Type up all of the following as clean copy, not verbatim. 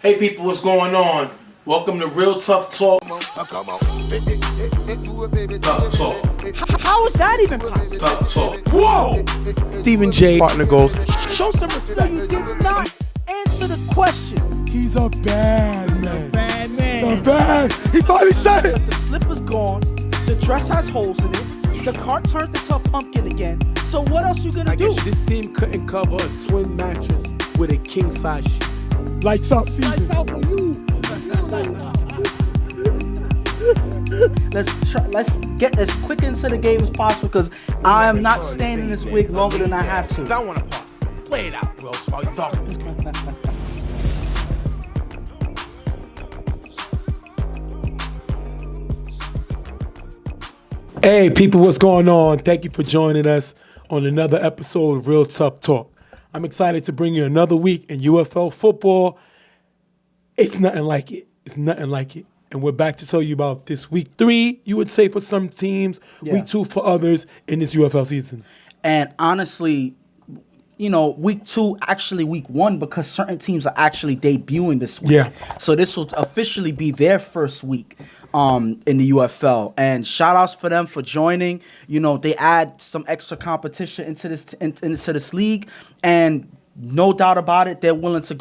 Hey people, what's going on? Welcome to Real Tough Talk. Tough Talk. How is that even possible? Tough Talk. Whoa! Stephen J. partner goes, Show some respect. You did not answer the question. he's a bad man. Bad man. He's a bad. He finally said it. The slipper's gone. The dress has holes in it. The cart turned into a pumpkin again. So what else you gonna do? This team couldn't cover a twin mattress with a king size sheet. Lights out season. Lights out for you. Let's get as quick into the game as possible because I am not staying in this wig longer than I have to. I want to part. Play it out, bro. While you're talking this game. Hey people, what's going on? Thank you for joining us on another episode of Real Tough Talk. I'm excited to bring you another week in UFL football. It's nothing like it. It's nothing like it. And we're back to tell you about this week 3, you would say for some teams, week 2 for others in this UFL season. And honestly, you know, week 2, actually week 1, because certain teams are actually debuting this week. Yeah. So this will officially be their first week in the UFL. And shout outs for them for joining. You know, they add some extra competition into this league, and no doubt about it, they're looking to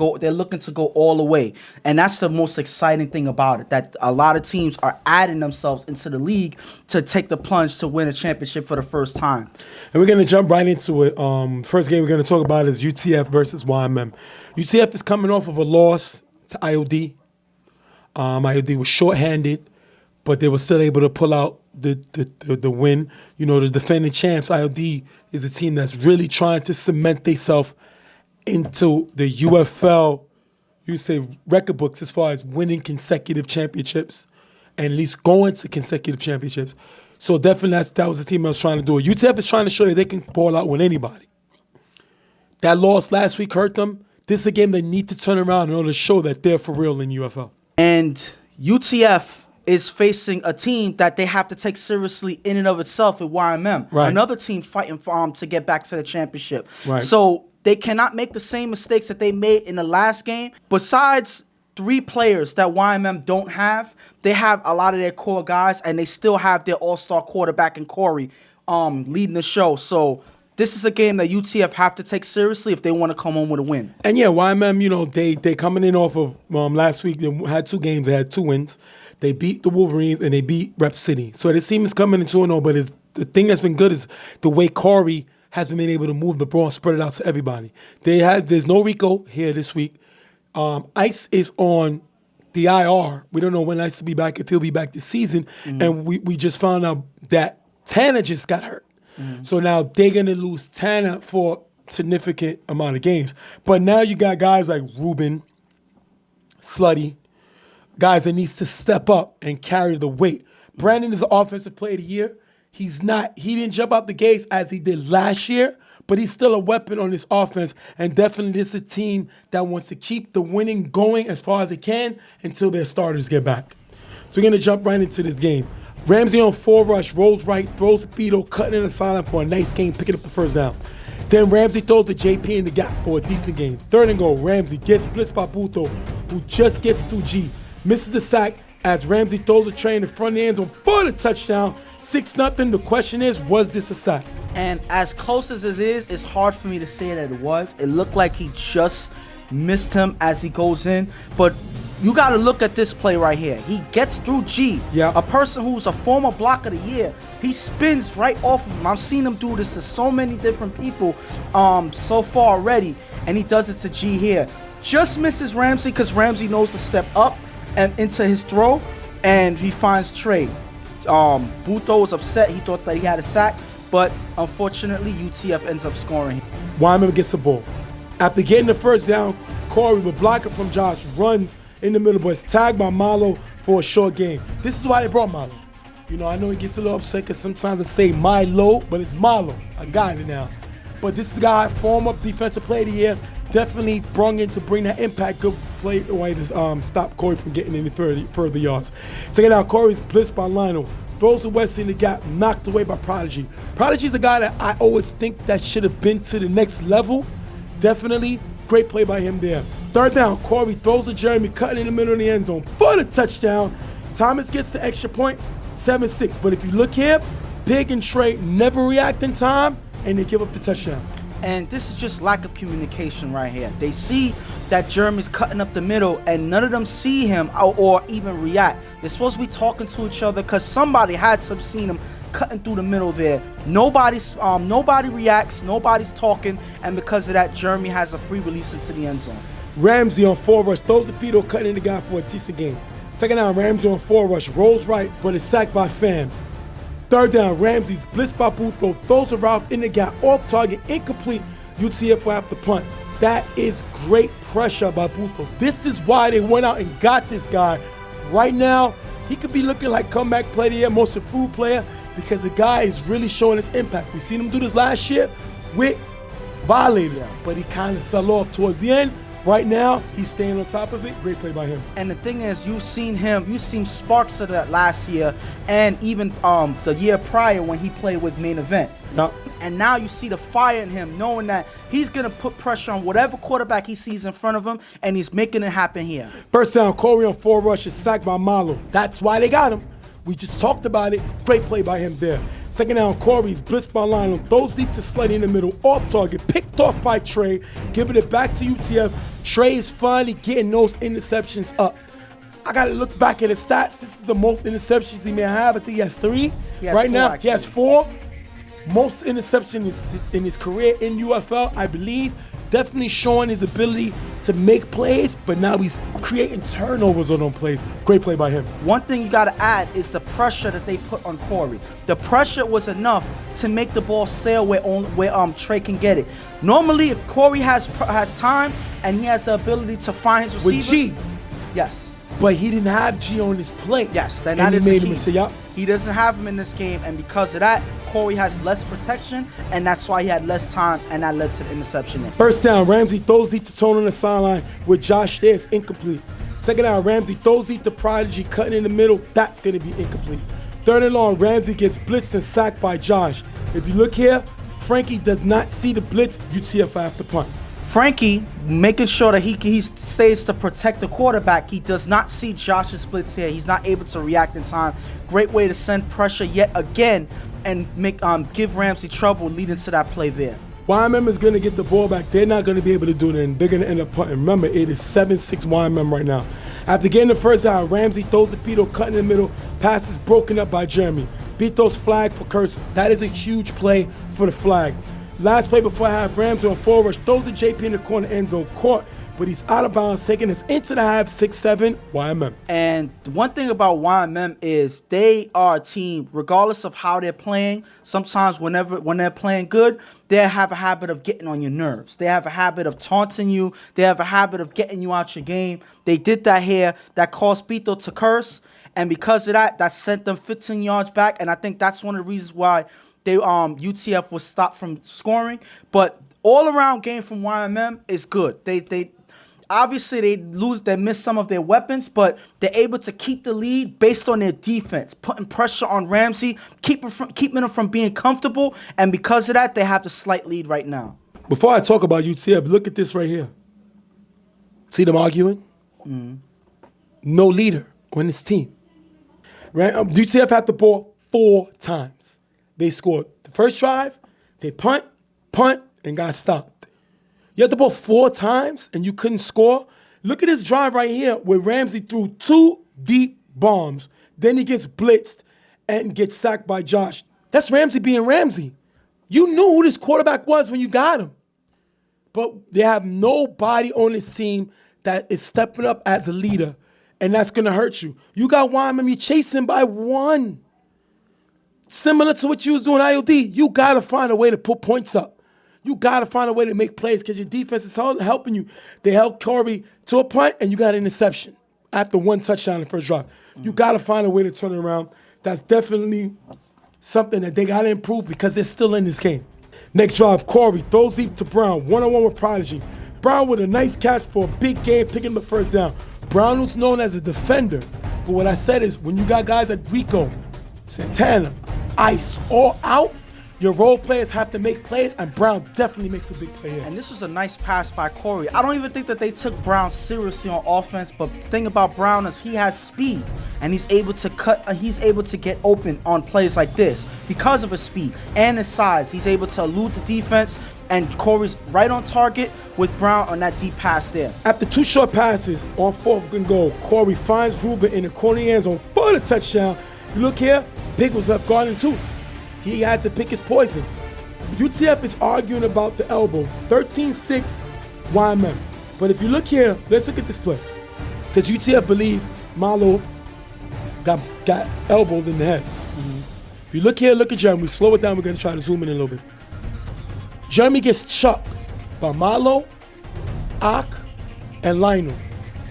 go all the way. And that's the most exciting thing about it, that a lot of teams are adding themselves into the league to take the plunge to win a championship for the first time. And we're going to jump right into it. First game we're going to talk about is UTF versus YMM. UTF is coming off of a loss to IOD. IOD was shorthanded, but they were still able to pull out the win. You know, the defending champs, IOD, is a team that's really trying to cement themselves into the UFL, you say, record books as far as winning consecutive championships and at least going to consecutive championships. So definitely that was the team I was trying to do. UTF is trying to show that they can ball out with anybody. That loss last week hurt them. This is a game they need to turn around in order to show that they're for real in UFL. And UTF is facing a team that they have to take seriously in and of itself with YMM. Right. Another team fighting for to get back to the championship. Right. So they cannot make the same mistakes that they made in the last game. Besides 3 players that YMM don't have, they have a lot of their core guys, and they still have their all-star quarterback in Corey leading the show. So this is a game that UTF have to take seriously if they want to come home with a win. And yeah, YMM, you know, they coming in off of last week. They had 2 games. They had 2 wins. They beat the Wolverines and they beat Rep City. So this team is coming in 2-0, but the thing that's been good is the way Corey has been able to move the ball and spread it out to everybody. There's no Rico here this week. Ice is on the IR. We don't know when Ice will be back, if he'll be back this season. Mm-hmm. And we just found out that Tanner just got hurt. Mm-hmm. So now they're going to lose Tanner for a significant amount of games. But now you got guys like Ruben, Slutty, guys that needs to step up and carry the weight. Brandon is the offensive player of the year. He didn't jump out the gates as he did last year, but he's still a weapon on this offense. And definitely this is a team that wants to keep the winning going as far as it can until their starters get back. So we're going to jump right into this game. Ramsey on 4 rush, rolls right, throws the Beetle, cutting in the sideline for a nice game, picking up the first down. Then Ramsey throws the JP in the gap for a decent game. 3rd and goal, Ramsey gets blitzed by Buto, who just gets through G. Misses the sack as Ramsey throws a tray in the front of the end zone for the touchdown. 6-0. The question is, was this a sack? And as close as it is, it's hard for me to say that it was. It looked like he just missed him as he goes in. But you got to look at this play right here. He gets through G, a person who's a former block of the year. He spins right off of him. I've seen him do this to so many different people so far already. And he does it to G here. Just misses Ramsey because Ramsey knows to step up and into his throw, and he finds Trey. Buto was upset. He thought that he had a sack, but unfortunately, UTF ends up scoring. Wyman gets the ball. After getting the first down, Corey, with blocking from Josh, runs in the middle, but is tagged by Malo for a short gain. This is why they brought Malo. You know, I know he gets a little upset because sometimes I say Milo, but it's Malo. I got it now. But this guy, former defensive player of the year, definitely brung in to bring that impact. Good play away to stop Corey from getting any further yards. Second down, Corey's blitzed by Lionel. Throws to Wesley in the gap, knocked away by Prodigy. Prodigy's a guy that I always think that should have been to the next level. Definitely great play by him there. Third down, Corey throws to Jeremy, cutting in the middle of the end zone for the touchdown. Thomas gets the extra point, 7-6. But if you look here, Big and Trey never react in time, and they give up the touchdown. And this is just lack of communication right here. They see that Jeremy's cutting up the middle, and none of them see him or even react. They're supposed to be talking to each other because somebody had to have seen him cutting through the middle there. Nobody reacts, nobody's talking, and because of that, Jeremy has a free release into the end zone. Ramsey on 4 rush, throws the Pito, cutting in the guy for a decent game. Second down, Ramsey on 4 rush, rolls right, but is sacked by Pham. Third down, Ramsey's blitzed by Boothrow, throws a route in the gap, off target, incomplete. UTF will have to punt. That is great pressure by Boothrow. This is why they went out and got this guy. Right now, he could be looking like comeback player of the year, most improved player, because the guy is really showing his impact. We seen him do this last year with Violators, but he kind of fell off towards the end. Right now, he's staying on top of it. Great play by him. And the thing is, you've seen sparks of that last year and even the year prior when he played with Main Event. Yep. And now you see the fire in him, knowing that he's going to put pressure on whatever quarterback he sees in front of him, and he's making it happen here. First down, Corey on 4 rushes, sacked by Malo. That's why they got him. We just talked about it. Great play by him there. Second down, Corey's blitzed by Lionel, throws deep to Slutty in the middle, off target, picked off by Trey, giving it back to UTF. Trey is finally getting those interceptions up. I got to look back at his stats. This is the most interceptions he may have. I think he has 3. Right now, actually. He has 4. Most interceptions in his career in UFL, I believe. Definitely showing his ability to make plays, but now he's creating turnovers on those plays. Great play by him. One thing you got to add is the pressure that they put on Corey. The pressure was enough to make the ball sail where Trey can get it. Normally, if Corey has time and he has the ability to find his receiver. With G. Yes. But he didn't have G on his plate. Yes, that is the key. He doesn't have him in this game, and because of that, Corey has less protection, and that's why he had less time, and that led to the interception. First down, Ramsey throws deep to Tone on the sideline with Josh there. It's incomplete. Second down, Ramsey throws deep to Prodigy, cutting in the middle. That's going to be incomplete. Third and long, Ramsey gets blitzed and sacked by Josh. If you look here, Frankie does not see the blitz. UTF after punt. Frankie making sure that he stays to protect the quarterback. He does not see Josh's blitz here. He's not able to react in time. Great way to send pressure yet again and give Ramsey trouble leading to that play there. YMM is going to get the ball back. They're not going to be able to do it, and they're going to end up punting. Remember, it is 7-6 YMM right now. After getting the first down, Ramsey throws the Pito, cut in the middle. Pass is broken up by Jeremy. Pito's flag for Curse. That is a huge play for the flag. Last play before I have Ramsey on 4 rush, throws the JP in the corner end zone, caught, but he's out of bounds, taking us into the half, 6-7, YMM. And one thing about YMM is they are a team, regardless of how they're playing. Sometimes when they're playing good, they have a habit of getting on your nerves. They have a habit of taunting you. They have a habit of getting you out your game. They did that here. That caused Pito to curse, and because of that, that sent them 15 yards back, and I think that's one of the reasons why UTF was stopped from scoring. But all around game from YMM is good. They obviously they miss some of their weapons, but they're able to keep the lead based on their defense, putting pressure on Ramsey, keeping him from being comfortable, and because of that, they have the slight lead right now. Before I talk about UTF, look at this right here. See them arguing? Mm-hmm. No leader on this team. UTF had the ball 4 times. They scored the first drive, they punt, and got stopped. You had the ball 4 times, and you couldn't score. Look at this drive right here where Ramsey threw 2 deep bombs. Then he gets blitzed and gets sacked by Josh. That's Ramsey being Ramsey. You knew who this quarterback was when you got him. But they have nobody on this team that is stepping up as a leader, and that's going to hurt you. You got YMM, you're chasing by 1. Similar to what you was doing IOD, you got to find a way to put points up. You got to find a way to make plays because your defense is helping you. They held Corey to a punt, and you got an interception after 1 touchdown in the first drive. You got to find a way to turn it around. That's definitely something that they got to improve because they're still in this game. Next drive, Corey throws deep to Brown, one-on-one with Prodigy. Brown with a nice catch for a big game, picking the first down. Brown was known as a defender, but what I said is when you got guys like Rico, Santana, Ice all out, Your role players have to make plays, and Brown definitely makes a big play here. And this was a nice pass by Corey. I don't even think that they took Brown seriously on offense, but the thing about Brown is he has speed, and he's able to he's able to get open on plays like this because of his speed and his size. He's able to elude the defense, and Corey's right on target with Brown on that deep pass there. After 2 short passes on 4th and goal, Corey finds Ruben in the corner end zone for the touchdown. You look here, Pig was left guarding too. He had to pick his poison. UTF is arguing about the elbow. 13-6 YMM. But if you look here, let's look at this play. Because UTF believe Malo got elbowed in the head. If you look here, look at Jeremy. Slow it down. We're going to try to zoom in a little bit. Jeremy gets chucked by Malo, Ak, and Lionel.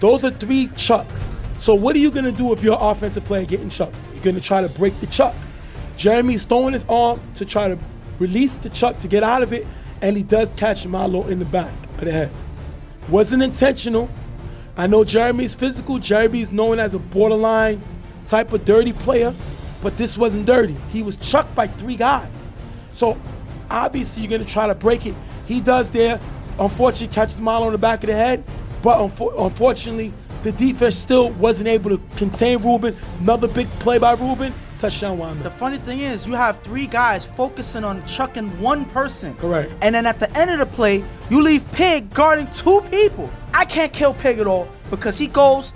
Those are 3 chucks. So what are you going to do if you're an offensive player getting chucked? You're going to try to break the chuck. Jeremy's throwing his arm to try to release the chuck to get out of it, and he does catch Malo in the back of the head. Wasn't intentional. I know Jeremy's physical. Jeremy's known as a borderline type of dirty player, but this wasn't dirty. He was chucked by 3 guys. So obviously you're going to try to break it. He does there. Unfortunately, catches Malo in the back of the head, but unfortunately, the defense still wasn't able to contain Ruben. Another big play by Ruben. Touchdown Wyman. The funny thing is, you have 3 guys focusing on chucking 1 person. Correct. And then at the end of the play, you leave Pig guarding 2 people. I can't kill Pig at all because he goes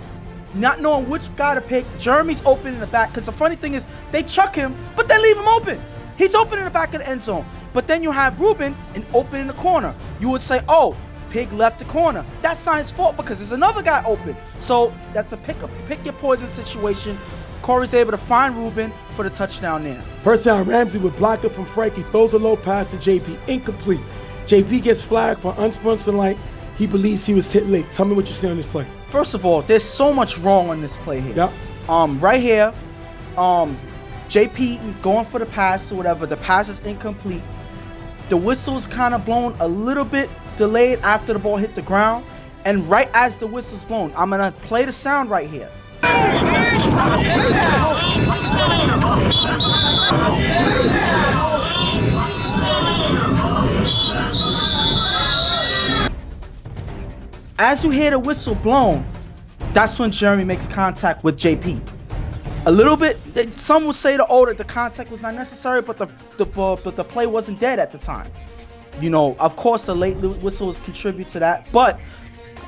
not knowing which guy to pick. Jeremy's open in the back because the funny thing is, they chuck him, but they leave him open. He's open in the back of the end zone. But then you have Ruben and open in the corner. You would say, oh, Pig left the corner. That's not his fault because there's another guy open. So that's a pick your poison situation. Corey's able to find Ruben for the touchdown there. First down, Ramsey with blocker from Frankie. Throws a low pass to JP. Incomplete. JP gets flagged for unsportsmanlike. He believes he was hit late. Tell me what you see on this play. First of all, there's so much wrong on this play here. Yep. Right here, JP going for the pass or whatever. The pass is incomplete. The whistle's kind of blown a little bit delayed after the ball hit the ground. And right as the whistle's blown, I'm going to play the sound right here. As you hear the whistle blown, that's when Jeremy makes contact with JP. A little bit, some will say that the contact was not necessary, but the play wasn't dead at the time. You know, of course the late whistles contribute to that, but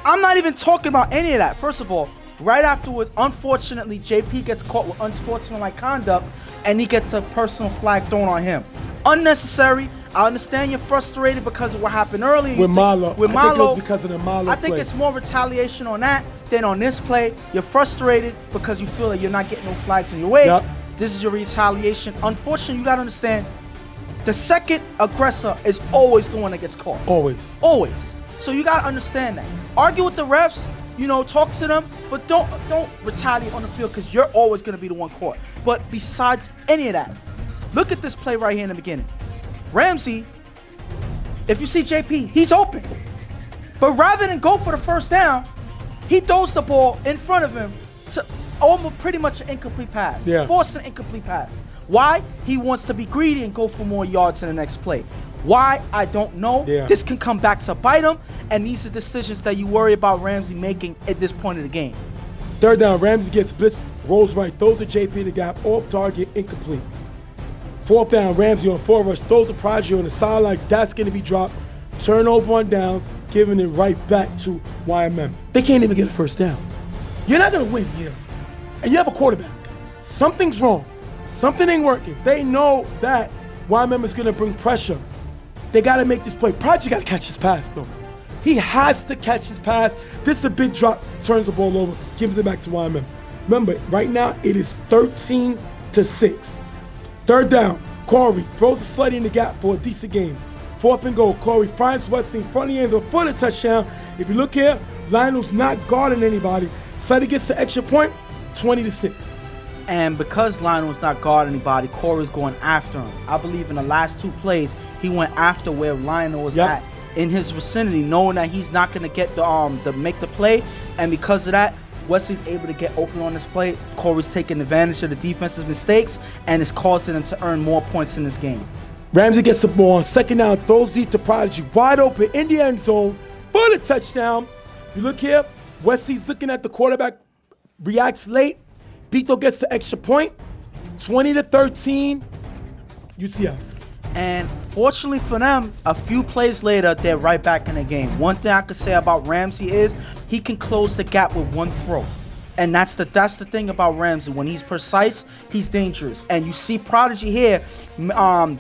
I'm not even talking about any of that. First of all, right afterwards, unfortunately, JP gets caught with unsportsmanlike conduct, and he gets a personal flag thrown on him. Unnecessary. I understand you're frustrated because of what happened earlier. With Malo. With I think it Malo. was because of the Malo I think play. it's more retaliation on that than on this play. You're frustrated because you feel like you're not getting no flags in your way. Yep. This is your retaliation. Unfortunately, you got to understand, the second aggressor is always the one that gets caught. Always. Always. So you got to understand that. Argue with the refs, you know, talk to them, but don't retaliate on the field because you're always going to be the one caught. But besides any of that, look at this play right here in the beginning. Ramsey, if you see JP, he's open. But rather than go for the first down, he throws the ball in front of him to almost pretty much an incomplete pass. Yeah. Forced an incomplete pass. Why? He wants to be greedy and go for more yards in the next play. Why? I don't know. Yeah. This can come back to bite him, and these are decisions that you worry about Ramsey making at this point of the game. Third down, Ramsey gets blitzed, rolls right, throws to JP in the gap, off target, incomplete. Fourth down, Ramsey on 4 rush, throws a Prodigy on the sideline, that's going to be dropped. Turnover on downs, giving it right back to YMM. They can't even get a first down. You're not going to win here. And you have a quarterback. Something's wrong. Something ain't working. They know that YMM is going to bring pressure. They got to make this play. Prodigy got to catch his pass, though. He has to catch his pass. This is a big drop, turns the ball over, gives it back to YMM. Remember, right now, it is 13-6. Third down, Corey throws a slide in the gap for a decent game. 4th and goal, Corey finds Wesley in front of the end zone for the touchdown. If you look here, Lionel's not guarding anybody. Slade gets the extra point, 20-6. And because Lionel's not guarding anybody, Corey's going after him. I believe in the last 2 plays, he went after where Lionel was at in his vicinity, knowing that he's not going to get the make the play. And because of that, Wesley's able to get open on this play. Corey's taking advantage of the defense's mistakes, and it's causing him to earn more points in this game. Ramsey gets the ball on second down, throws deep to Prodigy, wide open in the end zone for the touchdown. You look here, Wesley's looking at the quarterback, reacts late. Beto gets the extra point, 20-13, UCF. And fortunately for them, a few plays later, they're right back in the game. One thing I could say about Ramsey is he can close the gap with one throw. And that's the thing about Ramsey. When he's precise, he's dangerous. And you see Prodigy here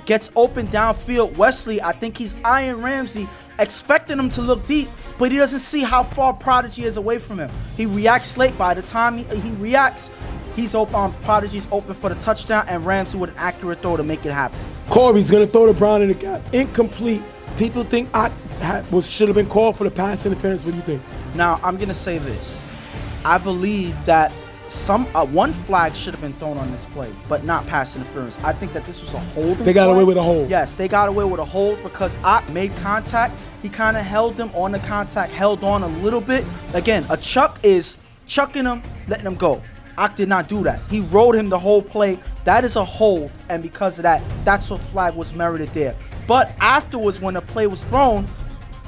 gets open downfield. Wesley, I think he's eyeing Ramsey, expecting him to look deep, but he doesn't see how far Prodigy is away from him. He reacts late. By the time he reacts, he's open. Prodigy's open for the touchdown, and Ramsey with an accurate throw to make it happen. Corey's gonna throw to Brown in the gap, incomplete. People think should have been called for the pass interference. What do you think? Now I'm gonna say this. I believe that one flag should have been thrown on this play, but not pass interference. I think that this was a holding. They got play. away with a hold. Yes, they got away with a hold because Ock made contact. He kind of held him on the contact, held on a little bit. Again, a chuck is chucking him, letting him go. Ock did not do that. He rode him the whole play. That is a hold, and because of that, that's what flag was merited there. But afterwards, when the play was thrown,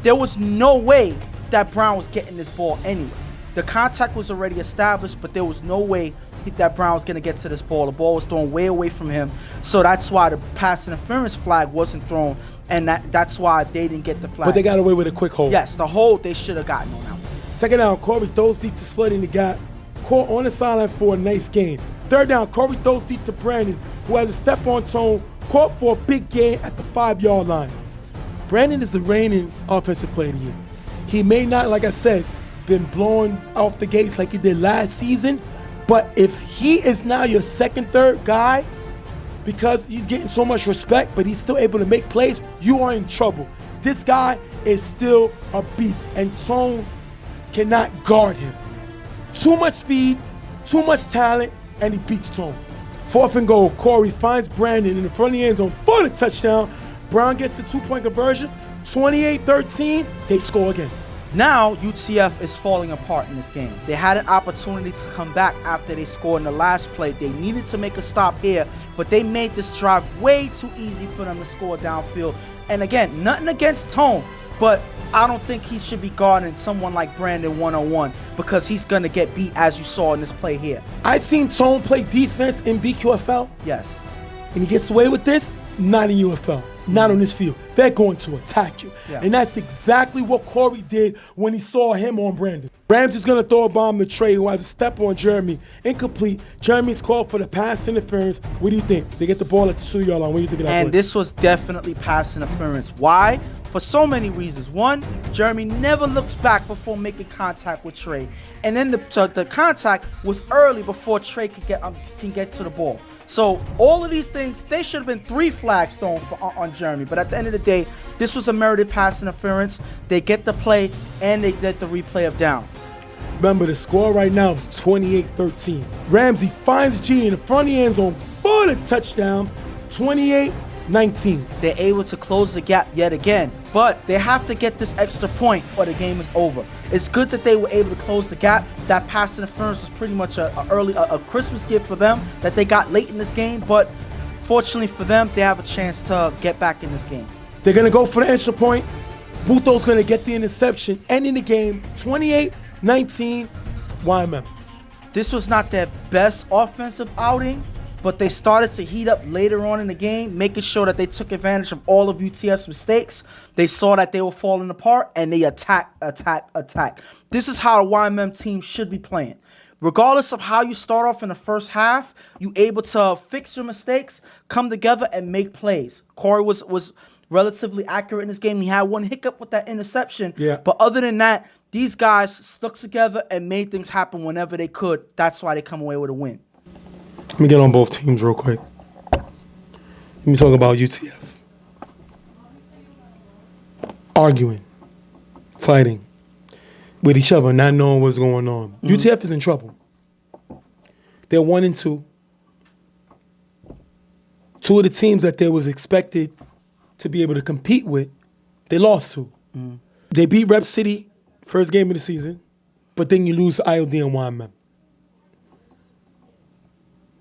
there was no way that Brown was getting this ball anyway. The contact was already established, but there was no way that Brown was going to get to this ball. The ball was thrown way away from him. So that's why the pass interference flag wasn't thrown, and that's why they didn't get the flag. But they got away with a quick hold. Yes, the hold they should have gotten on that one. Second down, Corey throws deep to Sled in the gap. Caught on the sideline for a nice gain. Third down, Corey throws deep to Brandon, who has a step-on tone, caught for a big gain at the 5-yard line. Brandon is the reigning offensive player of the year. He may not, like I said, been blown off the gates like he did last season, but if he is now your second, third guy, because he's getting so much respect, but he's still able to make plays, you are in trouble. This guy is still a beast, and Tone cannot guard him. Too much speed, too much talent, and he beats Tone. 4th and goal, Corey finds Brandon in the front of the end zone for the touchdown. Brown gets the 2-point conversion, 28-13, they score again. Now, UTF is falling apart in this game. They had an opportunity to come back after they scored in the last play. They needed to make a stop here, but they made this drive way too easy for them to score downfield. And again, nothing against Tone, but I don't think he should be guarding someone like Brandon one-on-one because he's going to get beat, as you saw in this play here. I've seen Tone play defense in BQFL. Yes. And he gets away with this, not in UFL. Not on this field. They're going to attack you. Yeah. And that's exactly what Corey did when he saw him on Brandon. Ramsey's going to throw a bomb to Trey, who has a step on Jeremy. Incomplete. Jeremy's called for the pass interference. What do you think? They get the ball at the 2-yard line. What do you think of that? And this was definitely pass interference. Why? For so many reasons. One, Jeremy never looks back before making contact with Trey. And then the contact was early before Trey can get to the ball. So all of these things, they should have been 3 flags thrown on Jeremy. But at the end of the day, this was a merited pass interference. They get the play, and they get the replay of down. Remember, the score right now is 28-13. Ramsey finds G in the front of the end zone for the touchdown, 28-19. They're able to close the gap yet again, but they have to get this extra point or the game is over. It's good that they were able to close the gap. That pass interference was pretty much a Christmas gift for them that they got late in this game, but fortunately for them, they have a chance to get back in this game. They're going to go for the extra point. Buto's going to get the interception, ending the game 28-19 YMM. This was not their best offensive outing, but they started to heat up later on in the game, making sure that they took advantage of all of UTF's mistakes. They saw that they were falling apart, and they attack. This is how a YMM team should be playing. Regardless of how you start off in the first half, you able to fix your mistakes, come together, and make plays. Corey was relatively accurate in this game. He had one hiccup with that interception, but other than that, these guys stuck together and made things happen whenever they could. That's why they come away with a win. Let me get on both teams real quick. Let me talk about UTF. Arguing, fighting with each other, not knowing what's going on. UTF is in trouble. They're 1-2. 2 of the teams that they was expected to be able to compete with, they lost to. They beat Rep City, first game of the season, but then you lose to IOD and YMM.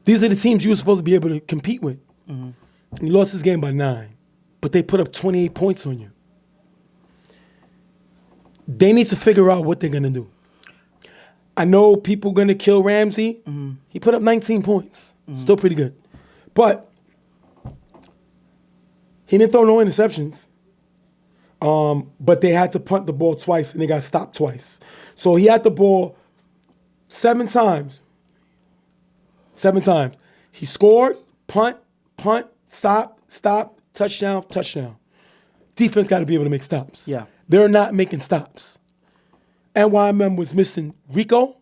These are the teams you were supposed to be able to compete with. And you lost this game by 9. but they put up 28 points on you. They need to figure out what they're going to do. I know people going to kill Ramsey. Mm-hmm. He put up 19 points. Mm-hmm. Still pretty good. But he didn't throw no interceptions. But they had to punt the ball twice, and they got stopped twice. So he had the ball 7 times. 7 times. He scored, punt, stop, touchdown. Defense got to be able to make stops. Yeah. They're not making stops. NYMM was missing Rico,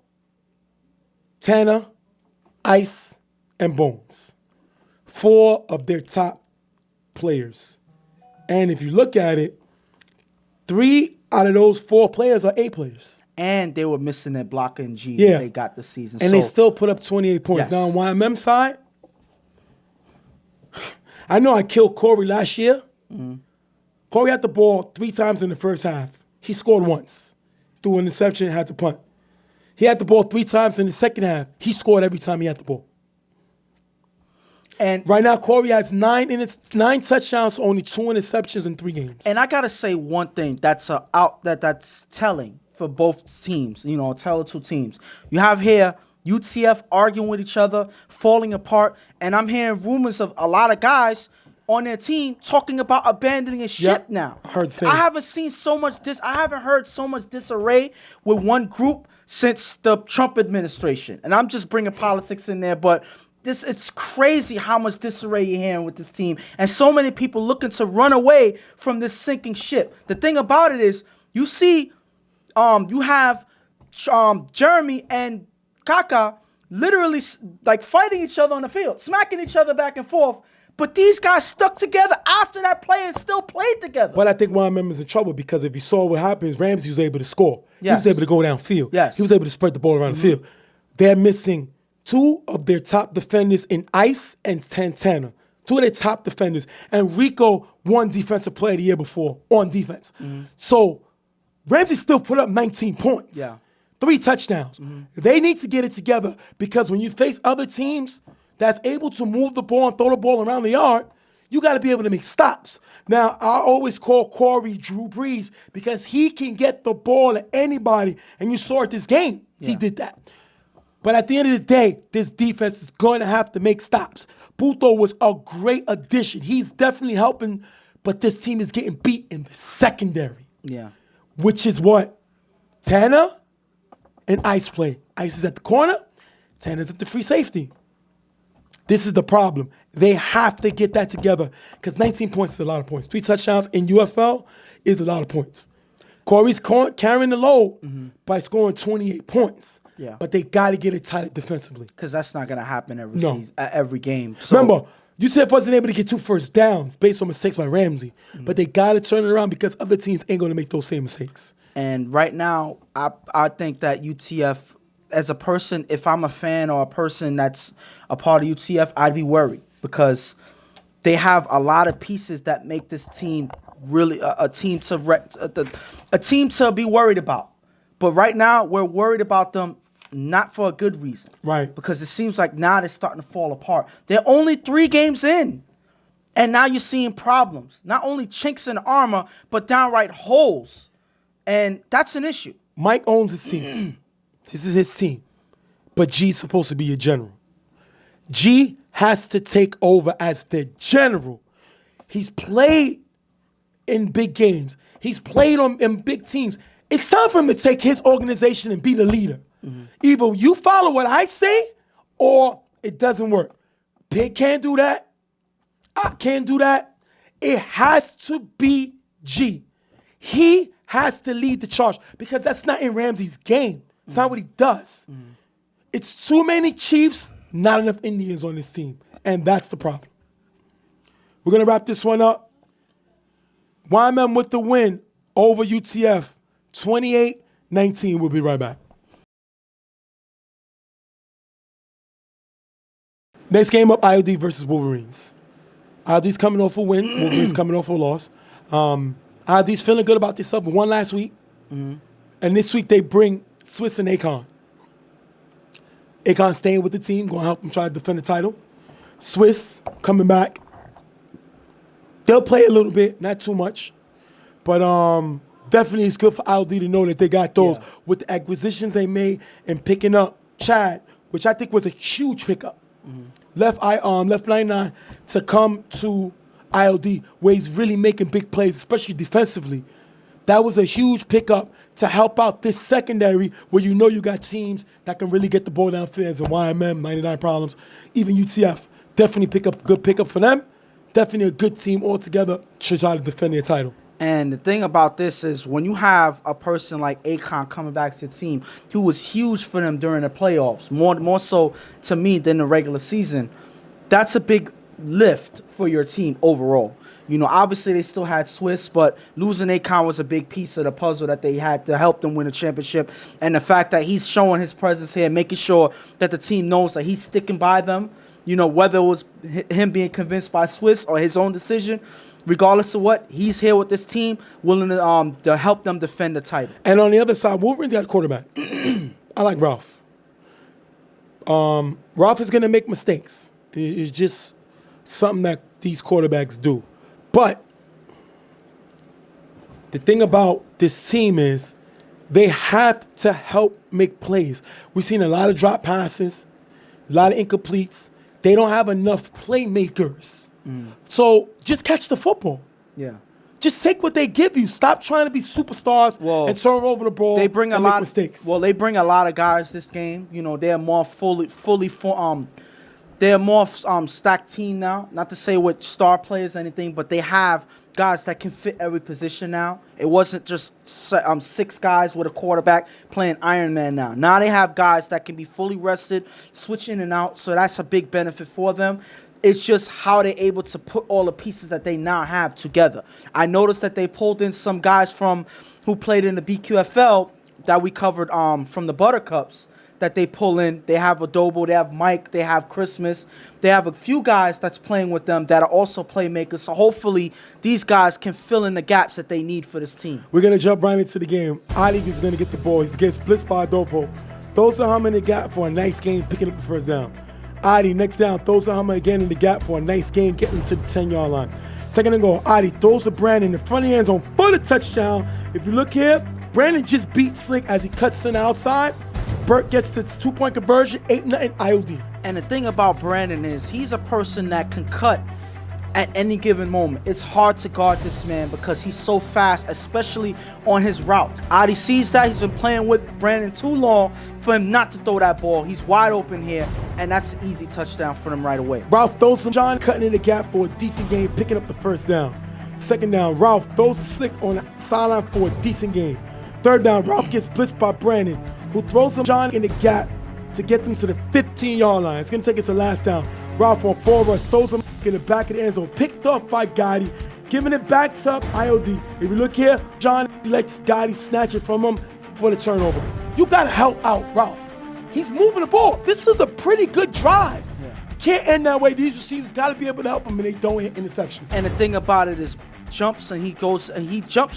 Tanner, Ice, and Bones. 4 of their top players. And if you look at it, 3 out of those 4 players are A players. And they were missing that blocker in G that they got this season. And they still put up 28 points. Yes. Now on YMM side, I know I killed Corey last year. Mm-hmm. Corey had the ball 3 times in the first half. He scored once. Threw an interception, had to punt. He had the ball 3 times in the second half. He scored every time he had the ball. And right now, Corey has 9 touchdowns, only 2 interceptions in 3 games. And I gotta say one thing that's telling for both teams. Tell the 2 teams. You have here UTF arguing with each other, falling apart, and I'm hearing rumors of a lot of guys on their team talking about abandoning a ship now. I haven't seen so much I haven't heard so much disarray with one group since the Trump administration. And I'm just bringing politics in there, but it's crazy how much disarray you're hearing with this team. And so many people looking to run away from this sinking ship. The thing about it is, you see, you have Jeremy and Kaka literally like fighting each other on the field, smacking each other back and forth. But these guys stuck together after that play and still played together. But I think YMM is in trouble because if you saw what happens, Ramsey was able to score. Yes. He was able to go downfield. Yes. He was able to spread the ball around the field. They're missing 2 of their top defenders in Ice and Tantana. 2 of their top defenders. And Rico won Defensive Player of the Year before on defense. Mm-hmm. So Ramsey still put up 19 points. Yeah. 3 touchdowns. Mm-hmm. They need to get it together because when you face other teams that's able to move the ball and throw the ball around the yard, you got to be able to make stops. Now, I always call Corey Drew Brees because he can get the ball to anybody, and you saw it this game. Yeah. He did that. But at the end of the day, this defense is going to have to make stops. Puto was a great addition. He's definitely helping, but this team is getting beat in the secondary. Yeah. Which is what? Tanner and Ice play. Ice is at the corner. Tanner's at the free safety. This is the problem. They have to get that together because 19 points is a lot of points. 3 touchdowns in UFL is a lot of points. Corey's carrying the load by scoring 28 points. Yeah. But they got to get it tight defensively. Because that's not going to happen every season, every game. So. Remember, UCF wasn't able to get 2 first downs based on mistakes by Ramsey. But they got to turn it around because other teams ain't going to make those same mistakes. And right now, I think that UTF, as a person, if I'm a fan or a person that's a part of UTF, I'd be worried because they have a lot of pieces that make this team really a team to be worried about. But right now, we're worried about them not for a good reason. Right. Because it seems like now they're starting to fall apart. They're only 3 games in, and now you're seeing problems. Not only chinks in the armor, but downright holes. And that's an issue. Mike owns his team. This is his team. But G's supposed to be a general. G has to take over as the general. He's played in big games. He's played in big teams. It's time for him to take his organization and be the leader. Mm-hmm. Either you follow what I say or it doesn't work. Pig can't do that. I can't do that. It has to be G. He has to lead the charge because that's not in Ramsey's game. It's not what he does. Mm-hmm. It's too many Chiefs, not enough Indians on this team. And that's the problem. We're going to wrap this one up. YMM with the win over UTF, 28-19. We'll be right back. Next game up, IOD versus Wolverines. IOD's coming off a win. Wolverines coming off a loss. IOD's feeling good about this up. Won last week. Mm-hmm. And this week they bring Swiss and Akon. Akon staying with the team, going to help him try to defend the title. Swiss coming back. They'll play a little bit, not too much. But definitely it's good for ILD to know that they got those with the acquisitions they made and picking up Chad, which I think was a huge pickup. Left 99 to come to ILD where he's really making big plays, especially defensively. That was a huge pickup to help out this secondary where you know you got teams that can really get the ball downfield and YMM, 99 Problems, even UTF. Definitely good pickup for them. Definitely a good team altogether to try to defend their title. And the thing about this is when you have a person like Akon coming back to the team, who was huge for them during the playoffs, more so to me than the regular season, that's a big lift for your team overall. You know, obviously they still had Swiss, but losing Akon was a big piece of the puzzle that they had to help them win a championship. And the fact that he's showing his presence here, making sure that the team knows that he's sticking by them, you know, whether it was him being convinced by Swiss or his own decision, regardless of what, he's here with this team, willing to help them defend the title. And on the other side, Wolverines got a quarterback. I like Ralph. Ralph is going to make mistakes. It's just something that these quarterbacks do. But the thing about this team is they have to help make plays. We've seen a lot of drop passes, a lot of incompletes. They don't have enough playmakers. So just catch the football. Yeah. Just take what they give you. Stop trying to be superstars and turn over the ball. They bring a lot of mistakes. Well, they bring a lot of guys this game. You know, they're more they're a more stacked team now. Not to say with star players or anything, but they have guys that can fit every position now. It wasn't just 6 guys with a quarterback playing Iron Man now. Now they have guys that can be fully rested, switch in and out. So that's a big benefit for them. It's just how they're able to put all the pieces that they now have together. I noticed that they pulled in some guys who played in the BQFL that we covered from the Buttercups that they pull in. They have Adobo, they have Mike, they have Christmas. They have a few guys that's playing with them that are also playmakers. So hopefully these guys can fill in the gaps that they need for this team. We're going to jump right into the game. Ali is going to get the ball. He gets blitzed by Adobo. Throws the Hummer in the gap for a nice game, picking up the first down. Adi, next down, throws the Hummer again in the gap for a nice gain, getting to the 10-yard line. Second and goal, Adi throws to Brandon in the front of the end zone for the touchdown. If you look here, Brandon just beat Slick as he cuts to the outside. Burt gets the 2-point conversion, 8-0 IOD. And the thing about Brandon is he's a person that can cut at any given moment. It's hard to guard this man because he's so fast, especially on his route. Adi sees that. He's been playing with Brandon too long for him not to throw that ball. He's wide open here, and that's an easy touchdown for them right away. Ralph throws to John, cutting in the gap for a decent game, picking up the first down. Second down, Ralph throws to Slick on the sideline for a decent game. Third down, Ralph gets blitzed by Brandon, who throws him John in the gap to get them to the 15-yard line. It's going to take us the last down. Ralph on 4 rush throws him in the back of the end zone, picked off by Gotti, giving it back to IOD. If you look here, John lets Gotti snatch it from him for the turnover. You got to help out Ralph. He's moving the ball. This is a pretty good drive. Can't end that way. These receivers got to be able to help him, and they don't hit interception. And the thing about it is, he jumps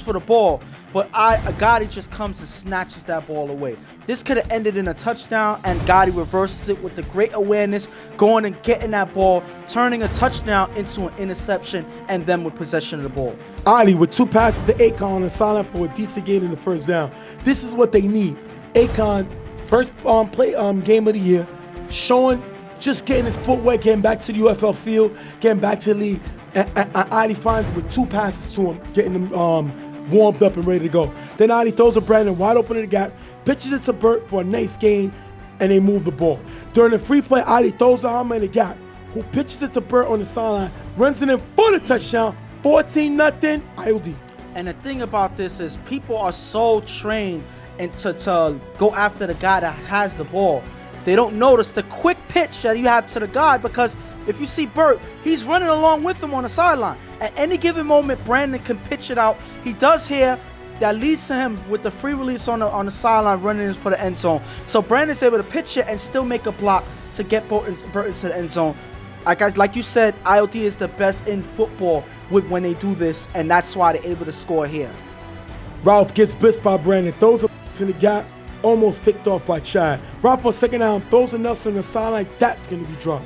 for the ball, but Gotti just comes and snatches that ball away. This could have ended in a touchdown, and Gotti reverses it with the great awareness, going and getting that ball, turning a touchdown into an interception, and then with possession of the ball. Ali with 2 passes to Akon on the sideline for a decent gain in the first down. This is what they need. Akon, first game of the year, just getting his footwork, getting back to the UFL field, getting back to the league. And Adi finds him with 2 passes to him, getting him warmed up and ready to go. Then Adi throws to Brandon wide open in the gap, pitches it to Burt for a nice gain, and they move the ball. During the free play, Adi throws the Hummer in the gap, who pitches it to Burt on the sideline, runs it in for the touchdown, 14-0 IOD. And the thing about this is people are so trained to go after the guy that has the ball. They don't notice the quick pitch that you have to the guy, because if you see Burt, he's running along with him on the sideline. At any given moment, Brandon can pitch it out. He does here. That leads to him with the free release on the sideline, running in for the end zone. So Brandon's able to pitch it and still make a block to get Burt into the end zone. Like you said, IOD is the best in football when they do this, and that's why they're able to score here. Ralph gets blitzed by Brandon, throws a in the gap, almost picked off by Chad. Ralph on second down, throws a Nelson on the sideline, that's going to be dropped.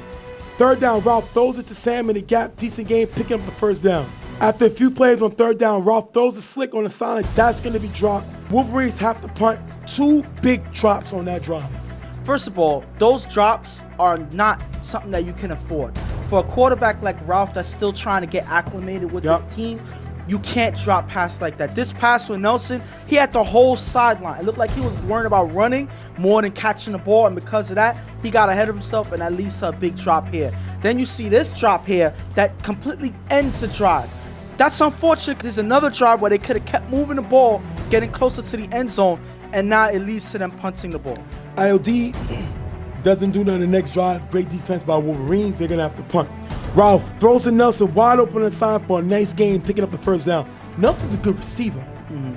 Third down, Ralph throws it to Sam in the gap, decent game, picking up the first down. After a few plays on third down, Ralph throws a slick on the sideline. That's going to be dropped. Wolverines have to punt. 2 big drops on that drive. First of all, those drops are not something that you can afford. For a quarterback like Ralph that's still trying to get acclimated with his team, you can't drop pass like that. This pass with Nelson, he had the whole sideline. It looked like he was worrying about running more than catching the ball, and because of that, he got ahead of himself and at least a big drop here. Then you see this drop here that completely ends the drive. That's unfortunate. There's another drive where they could have kept moving the ball, getting closer to the end zone, and now it leads to them punting the ball. IOD doesn't do nothing the next drive. Great defense by Wolverines. They're going to have to punt. Ralph throws to Nelson wide open on the side for a nice game, picking up the first down. Nelson's a good receiver.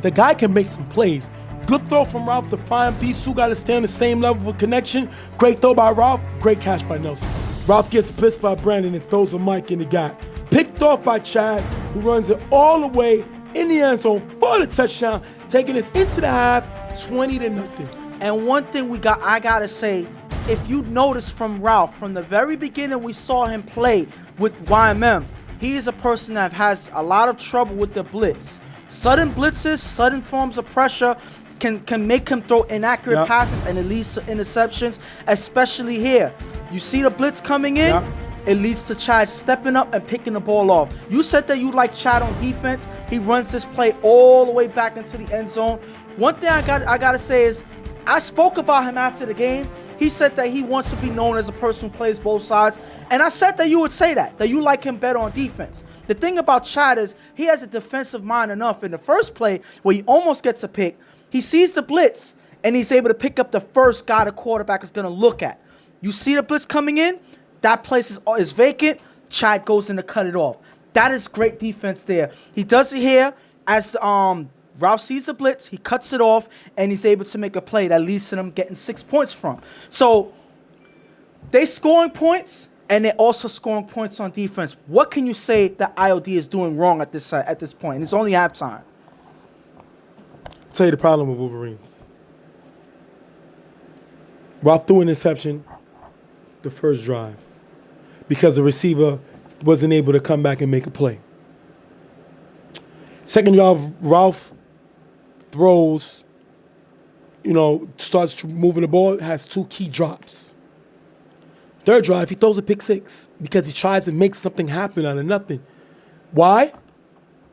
The guy can make some plays. Good throw from Ralph to find these two got to stay on the same level of connection. Great throw by Ralph. Great catch by Nelson. Ralph gets blitzed by Brandon and throws a mic in the gap. Picked off by Chad, who runs it all the way in the end zone for the touchdown, taking us into the half, 20-0. And one thing I gotta say, if you notice from Ralph, from the very beginning we saw him play with YMM, he is a person that has a lot of trouble with the blitz. Sudden blitzes, sudden forms of pressure can make him throw inaccurate passes, and it leads to interceptions, especially here. You see the blitz coming in, it leads to Chad stepping up and picking the ball off. You said that you like Chad on defense. He runs this play all the way back into the end zone. One thing I gotta say is, I spoke about him after the game. He said that he wants to be known as a person who plays both sides. And I said that you would say that you like him better on defense. The thing about Chad is he has a defensive mind enough. In the first play where he almost gets a pick, he sees the blitz and he's able to pick up the first guy the quarterback is going to look at. You see the blitz coming in, that place is vacant, Chad goes in to cut it off. That is great defense there. He does it here as Ralph sees the blitz, he cuts it off, and he's able to make a play that leads to them getting 6 points from. So they scoring points, and they're also scoring points on defense. What can you say that IOD is doing wrong at this point? And it's only halftime. I'll tell you the problem with Wolverines. Ralph threw an interception the first drive because the receiver wasn't able to come back and make a play. Second drive, Ralph throws, starts moving the ball, has 2 key drops. Third drive, he throws a pick 6 because he tries to make something happen out of nothing. Why?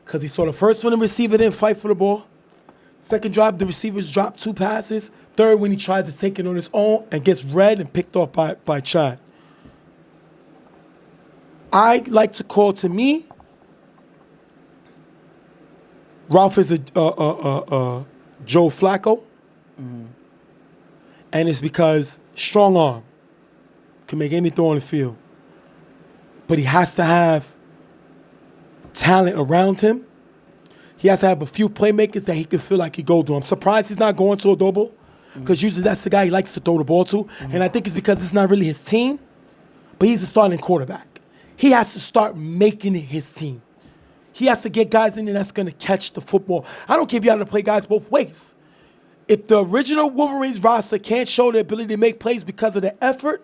Because he saw the first one, the receiver didn't fight for the ball. Second drive, the receivers dropped 2 passes. Third, when he tries to take it on his own and gets read and picked off by Chad. I like to call, to me, Ralph is a Joe Flacco, and it's because strong arm can make any throw on the field, but he has to have talent around him. He has to have a few playmakers that he can feel like he go to. I'm surprised he's not going to Adobo, because usually that's the guy he likes to throw the ball to, and I think it's because it's not really his team, but he's the starting quarterback. He has to start making it his team. He has to get guys in there that's going to catch the football. I don't care if you have to play guys both ways. If the original Wolverines roster can't show their ability to make plays because of the effort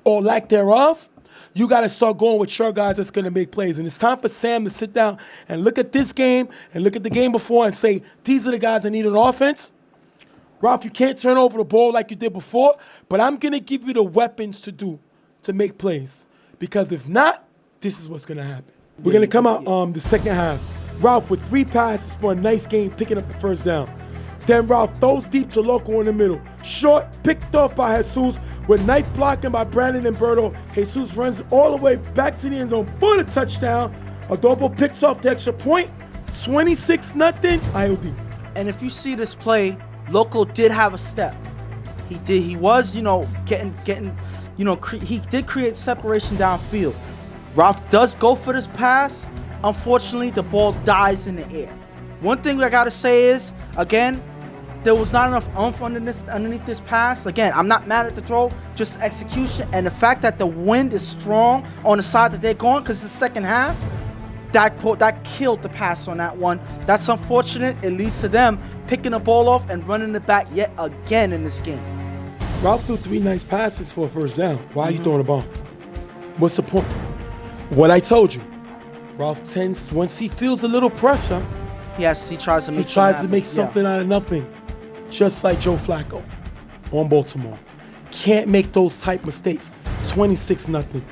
or lack thereof, you got to start going with your guys that's going to make plays. And it's time for Sam to sit down and look at this game and look at the game before and say, these are the guys that need an offense. Ralph, you can't turn over the ball like you did before, but I'm going to give you the weapons to make plays. Because if not, this is what's going to happen. We're going to come out the second half. Ralph with 3 passes for a nice game, picking up the first down. Then Ralph throws deep to Loco in the middle. Short, picked off by Jesus, with knife blocking by Brandon and Berto. Jesus runs all the way back to the end zone for the touchdown. Adobo picks off the extra point. 26-0, IOD. And if you see this play, Loco did have a step. He did. He was, he did create separation downfield. Ralph does go for this pass. Unfortunately, the ball dies in the air. One thing I gotta say is, again, there was not enough oomph underneath this pass. Again, I'm not mad at the throw, just execution. And the fact that the wind is strong on the side that they're going, because the second half, that killed the pass on that one. That's unfortunate. It leads to them picking the ball off and running it back yet again in this game. Ralph threw 3 nice passes for a first down. Why are you throwing the ball? What's the point? What I told you. Ralph tends, once he feels a little pressure, He tries to make something out of nothing. Just like Joe Flacco on Baltimore. Can't make those type mistakes. 26-0.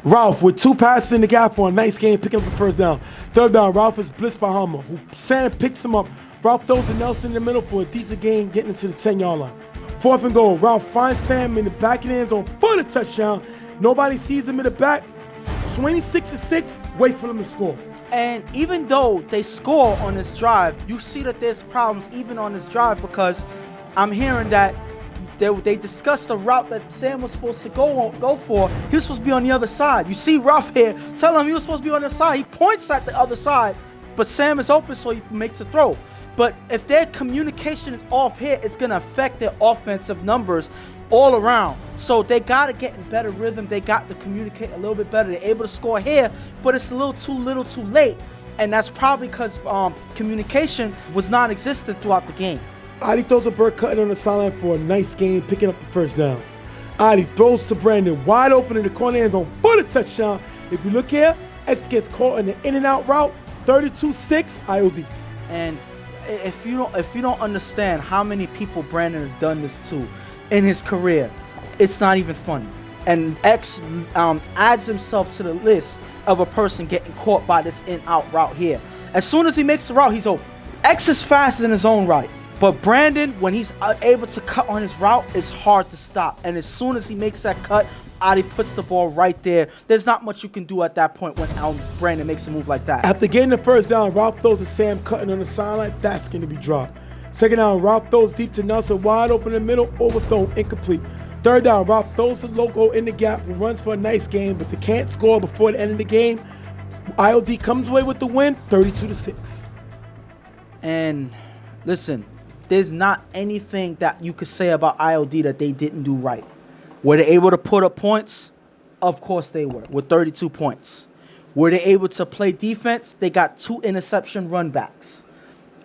Ralph with 2 passes in the gap for a nice game, picking up the first down. Third down, Ralph is blitzed by Hummer, who Sam picks him up. Ralph throws to Nelson in the middle for a decent gain, getting into the 10-yard line. 4th and goal, Ralph finds Sam in the back of the end zone for the touchdown. Nobody sees him in the back. 26-6, wait for them to score. And even though they score on this drive, you see that there's problems even on this drive, because I'm hearing that they discussed the route that Sam was supposed to go for. He was supposed to be on the other side. You see Ralph here tell him he was supposed to be on the side. He points at the other side, but Sam is open, so he makes a throw. But if their communication is off here, it's going to affect their offensive numbers all around. So they got to get in better rhythm. They got to communicate a little bit better. They're able to score here, but it's a little too late. And that's probably because communication was non-existent throughout the game. Adi throws a bird cutting on the sideline for a nice game, picking up the first down. Adi throws to Brandon, wide open in the corner end zone for the touchdown. If you look here, X gets caught in the in-and-out route, 32-6, IOD. And if you don't understand how many people Brandon has done this to in his career, it's not even funny. And X adds himself to the list of a person getting caught by this in-out route here. As soon as he makes the route, he's open. X is fast in his own right, but Brandon, when he's able to cut on his route, it's hard to stop. And as soon as he makes that cut, Adi puts the ball right there. There's not much you can do at that point when Brandon makes a move like that. After getting the first down, Ralph throws to Sam cutting on the sideline. That's going to be dropped. Second down, Ralph throws deep to Nelson, wide open in the middle, overthrown, incomplete. Third down, Ralph throws the logo in the gap and runs for a nice game, but they can't score before the end of the game. IOD comes away with the win, 32-6. And listen, there's not anything that you could say about IOD that they didn't do right. Were they able to put up points? Of course they were, with 32 points. Were they able to play defense? They got 2 interception run backs,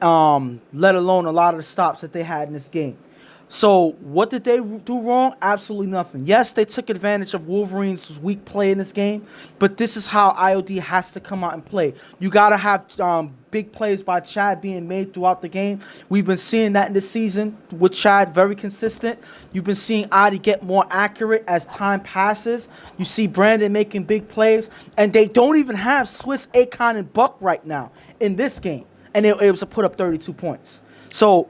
let alone a lot of the stops that they had in this game. So what did they do wrong? Absolutely nothing. Yes, they took advantage of Wolverines' weak play in this game, but this is how IOD has to come out and play. You got to have big plays by Chad being made throughout the game. We've been seeing that in this season with Chad, very consistent. You've been seeing Adi get more accurate as time passes. You see Brandon making big plays, and they don't even have Swiss, Akon, and Buck right now in this game, and they were able to put up 32 points. So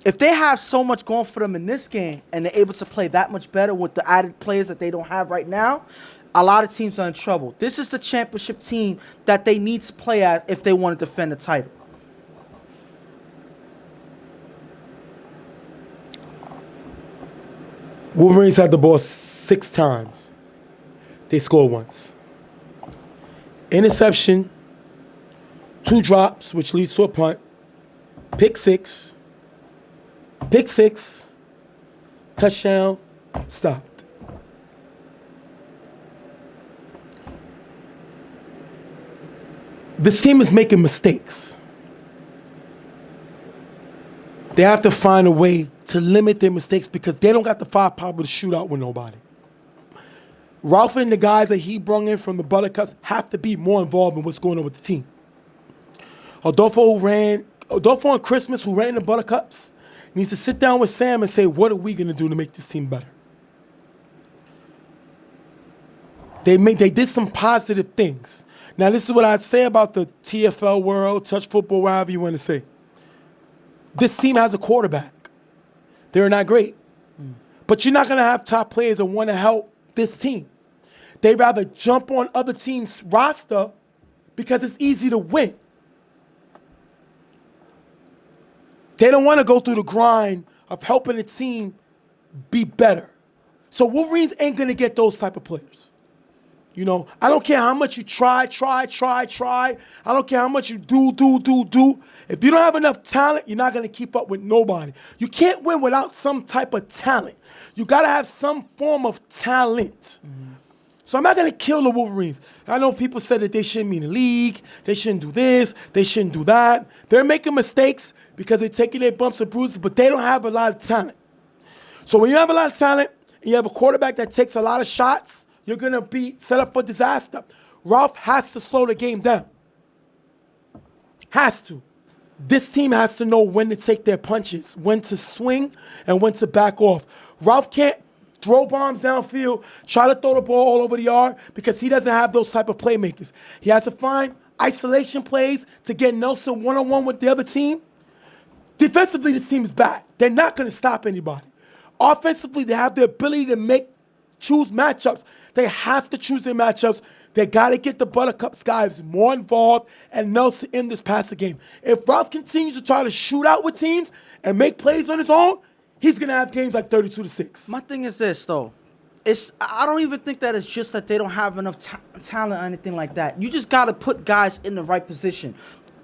if they have so much going for them in this game and they're able to play that much better with the added players that they don't have right now, a lot of teams are in trouble. This is the championship team that they need to play at if they want to defend the title. Wolverines had the ball 6 times. They scored once. Interception, 2 drops, which leads to a punt, pick 6, touchdown, stopped. This team is making mistakes. They have to find a way to limit their mistakes because they don't got the firepower to shoot out with nobody. Ralph and the guys that he brought in from the Buttercups have to be more involved in what's going on with the team. Adolfo and Christmas, who ran the Buttercups, needs to sit down with Sam and say, what are we going to do to make this team better? They did some positive things. Now, this is what I'd say about the TFL world, touch football, whatever you want to say. This team has a quarterback. They're not great. But you're not going to have top players that want to help this team. They'd rather jump on other teams' roster because it's easy to win. They don't want to go through the grind of helping the team be better. So Wolverines ain't going to get those type of players. You know, I don't care how much you try. I don't care how much you do. If you don't have enough talent, you're not going to keep up with nobody. You can't win without some type of talent. You got to have some form of talent. Mm-hmm. So I'm not going to kill the Wolverines. I know people said that they shouldn't be in the league. They shouldn't do this. They shouldn't do that. They're making mistakes because they're taking their bumps and bruises, but they don't have a lot of talent. So when you have a lot of talent and you have a quarterback that takes a lot of shots, you're going to be set up for disaster. Ralph has to slow the game down. Has to. This team has to know when to take their punches, when to swing, and when to back off. Ralph can't throw bombs downfield, try to throw the ball all over the yard because he doesn't have those type of playmakers. He has to find isolation plays to get Nelson one-on-one with the other team. Defensively, this team is bad. They're not going to stop anybody. Offensively, they have the ability to choose matchups. They have to choose their matchups. They got to get the Buttercups guys more involved and Nelson in this passing game. If Ralph continues to try to shoot out with teams and make plays on his own, he's going to have games like 32-6. My thing is this, though. I don't even think that it's just that they don't have enough talent or anything like that. You just got to put guys in the right position.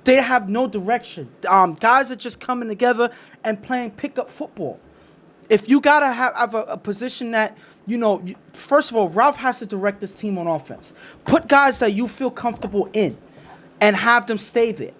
They have no direction. Guys are just coming together and playing pickup football. If you got to have a position that, first of all, Ralph has to direct this team on offense. Put guys that you feel comfortable in and have them stay there.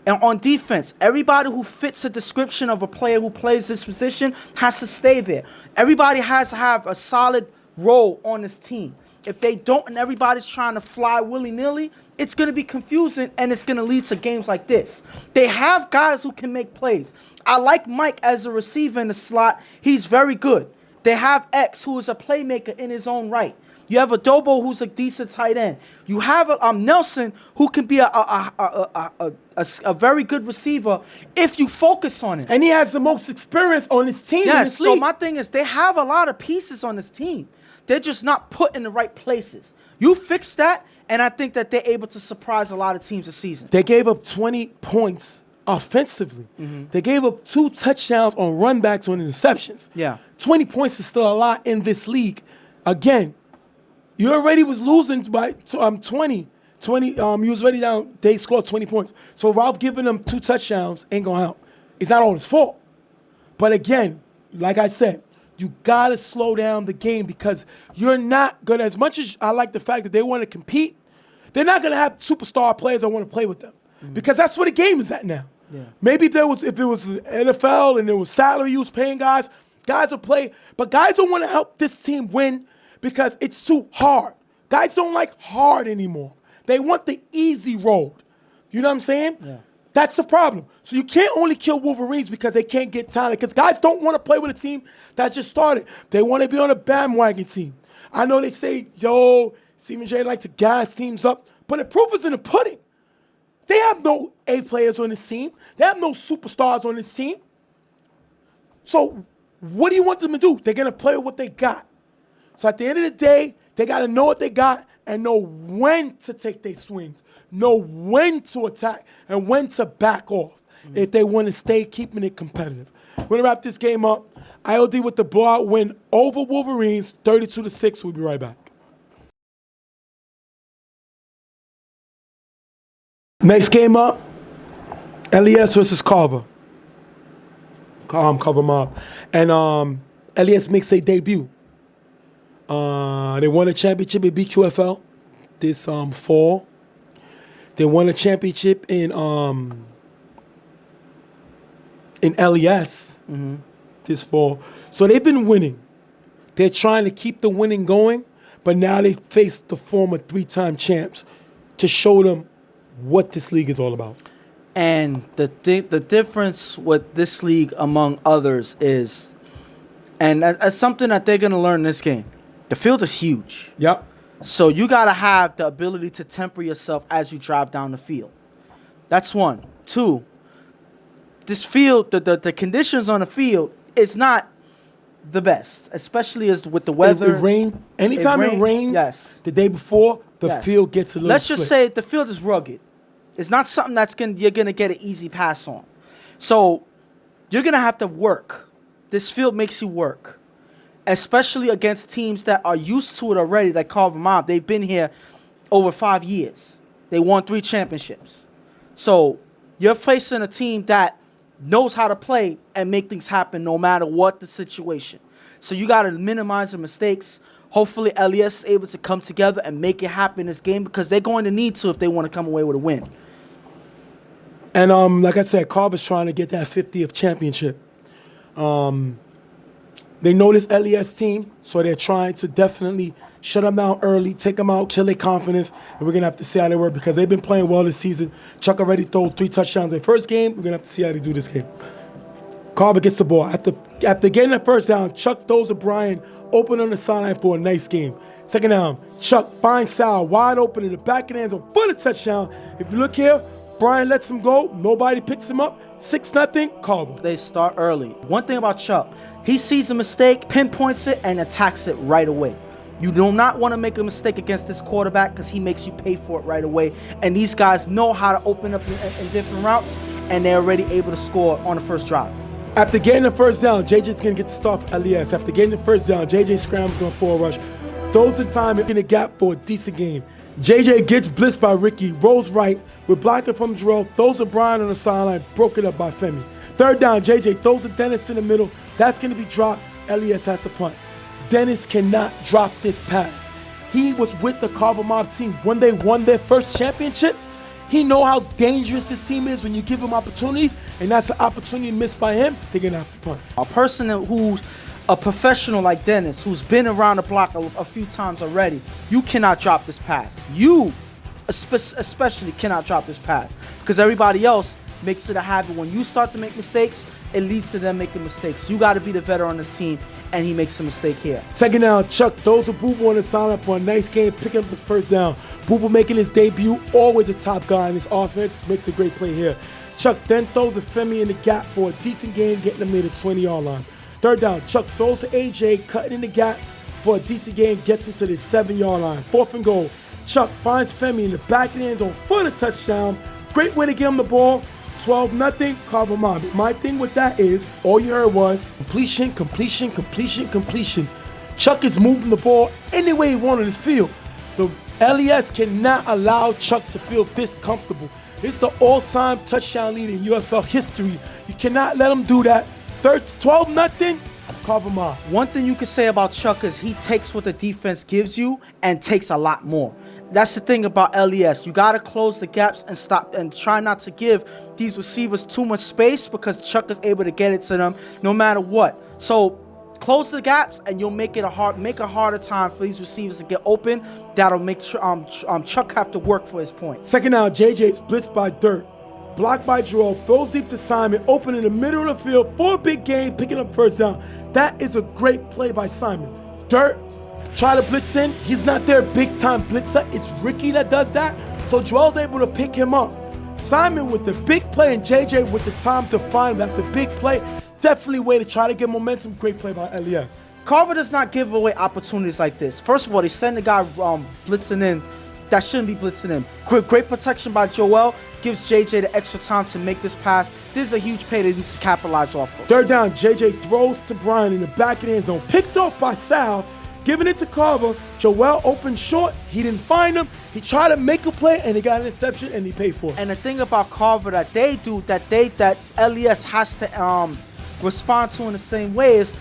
And on defense, everybody who fits the description of a player who plays this position has to stay there. Everybody has to have a solid role on this team. If they don't and everybody's trying to fly willy-nilly, it's going to be confusing and it's going to lead to games like this. They have guys who can make plays. I like Mike as a receiver in the slot. He's very good. They have X, who is a playmaker in his own right. You have Adobo, who's a decent tight end. You have Nelson, who can be a very good receiver if you focus on it. And he has the most experience on his team. Yes, so my thing is they have a lot of pieces on this team. They're just not put in the right places. You fix that, and I think that they're able to surprise a lot of teams this season. They gave up 20 points offensively. Mm-hmm. They gave up 2 touchdowns on runbacks on interceptions. Yeah. 20 points is still a lot in this league. Again, you already was losing by 20. You was already down. They scored 20 points. So Ralph giving them 2 touchdowns ain't going to help. It's not all his fault. But again, like I said, you got to slow down the game because you're not going to, as much as I like the fact that they want to compete, they're not going to have superstar players that want to play with them because that's where the game is at now. Yeah. Maybe if it was the NFL and there was salary you was paying guys will play, but guys don't want to help this team win because it's too hard. Guys don't like hard anymore. They want the easy road. You know what I'm saying? Yeah. That's the problem. So you can't only kill Wolverines because they can't get talent. Because guys don't want to play with a team that just started. They want to be on a bandwagon team. I know they say, Stephen J likes to gas teams up, but the proof is in the pudding. They have no A players on this team. They have no superstars on this team. So what do you want them to do? They're going to play with what they got. So at the end of the day, they got to know what they got and know when to take their swings, know when to attack, and when to back off if they want to stay keeping it competitive. We're going to wrap this game up. IOD with the blowout win over Wolverines, 32-6. We'll be right back. Next game up, LES versus Carver. Carver Mobb. And LES makes their debut. They won a championship at BQFL this fall. They won a championship in LES this fall. So they've been winning. They're trying to keep the winning going, but now they face the former 3-time champs to show them what this league is all about. And the difference with this league among others is, and that's something that they're going to learn in this game, the field is huge. Yep. So you got to have the ability to temper yourself as you drive down the field. That's one. 2, this field, the conditions on the field is not the best, especially as with the weather. It rains. Anytime it rains, yes. the day before, the field gets a little Let's just slick. say the field is rugged. It's not something you're going to get an easy pass on. So you're going to have to work. This field makes you work, especially against teams that are used to it already, like Carver Mobb. They've been here over 5 years. They won 3 championships. So you're facing a team that knows how to play and make things happen no matter what the situation. So you got to minimize the mistakes. Hopefully, LES is able to come together and make it happen in this game because they're going to need to if they want to come away with a win. And like I said, Carver's trying to get that 50th championship. They know this LES team, so they're trying to definitely shut them down early, take them out, kill their confidence, and we're going to have to see how they work because they've been playing well this season. Chuck already threw 3 touchdowns in the first game. We're going to have to see how they do this game. Carver gets the ball. After getting the first down, Chuck throws to Brian, open on the sideline for a nice game. Second down, Chuck finds Sal wide open in the back of the end zone for the touchdown. If you look here, Brian lets him go. Nobody picks him up. 6-0, Carver. They start early. One thing about Chuck, he sees a mistake, pinpoints it, and attacks it right away. You do not want to make a mistake against this quarterback because he makes you pay for it right away. And these guys know how to open up in different routes, and they're already able to score on the first drive. After getting the first down, JJ's going to get the start for LES. After getting the first down, JJ scrambles on forward rush. Throws the time in the gap for a decent game. JJ gets blitzed by Ricky, rolls right, with blocking from Jarrell, throws to Brian on the sideline, broken up by Femi. Third down, JJ throws to Dennis in the middle. That's going to be dropped. LES has to punt. Dennis cannot drop this pass. He was with the Carver Mobb team when they won their first championship. He knows how dangerous this team is when you give him opportunities, and that's an opportunity missed by him. They're going to have to punt. A person who's a professional like Dennis, who's been around the block a few times already, you cannot drop this pass. You especially cannot drop this pass because everybody else makes it a habit. When you start to make mistakes, it leads to them making mistakes. You got to be the veteran on this team, and he makes a mistake here. Second down, Chuck throws a Boo-Boo on the sideline for a nice game, picking up the first down. Boo-Boo making his debut, always a top guy in this offense, makes a great play here. Chuck then throws a Femi in the gap for a decent game, getting him near the 20-yard line. Third down, Chuck throws to AJ, cutting in the gap for a decent game, gets him to the 7-yard line. 4th and goal. Chuck finds Femi in the back of the end zone for the touchdown. Great way to get him the ball. 12-0, Carver Mobb. My thing with that is, all you heard was completion, completion, completion, completion. Chuck is moving the ball any way he wants on his field. The LES cannot allow Chuck to feel this comfortable. It's the all-time touchdown lead in UFL history. You cannot let him do that. 12-0, Carver Mobb. One thing you can say about Chuck is he takes what the defense gives you and takes a lot more. That's the thing about LES. You got to close the gaps and stop and try not to give these receivers too much space because Chuck is able to get it to them no matter what. So close the gaps and you'll make a harder time for these receivers to get open. That'll make sure Chuck have to work for his points. Second down, JJ's blitzed by Dirt. Blocked by Jerome, throws deep to Simon, open in the middle of the field for a big game, picking up first down. That is a great play by Simon. Dirt, try to blitz in. He's not their big-time blitzer. It's Ricky that does that. So Joel's able to pick him up. Simon with the big play and JJ with the time to find him. That's a big play. Definitely a way to try to get momentum. Great play by LES. Carver does not give away opportunities like this. First of all, they send the guy blitzing in. That shouldn't be blitzing in. Great protection by Joel. Gives JJ the extra time to make this pass. This is a huge play that needs to capitalize off of. Third down, JJ throws to Brian in the back of the end zone. Picked off by Sal. Giving it to Carver. Joel opened short. He didn't find him. He tried to make a play and he got an interception and he paid for it. And the thing about Carver that they do that LES has to respond to in the same way is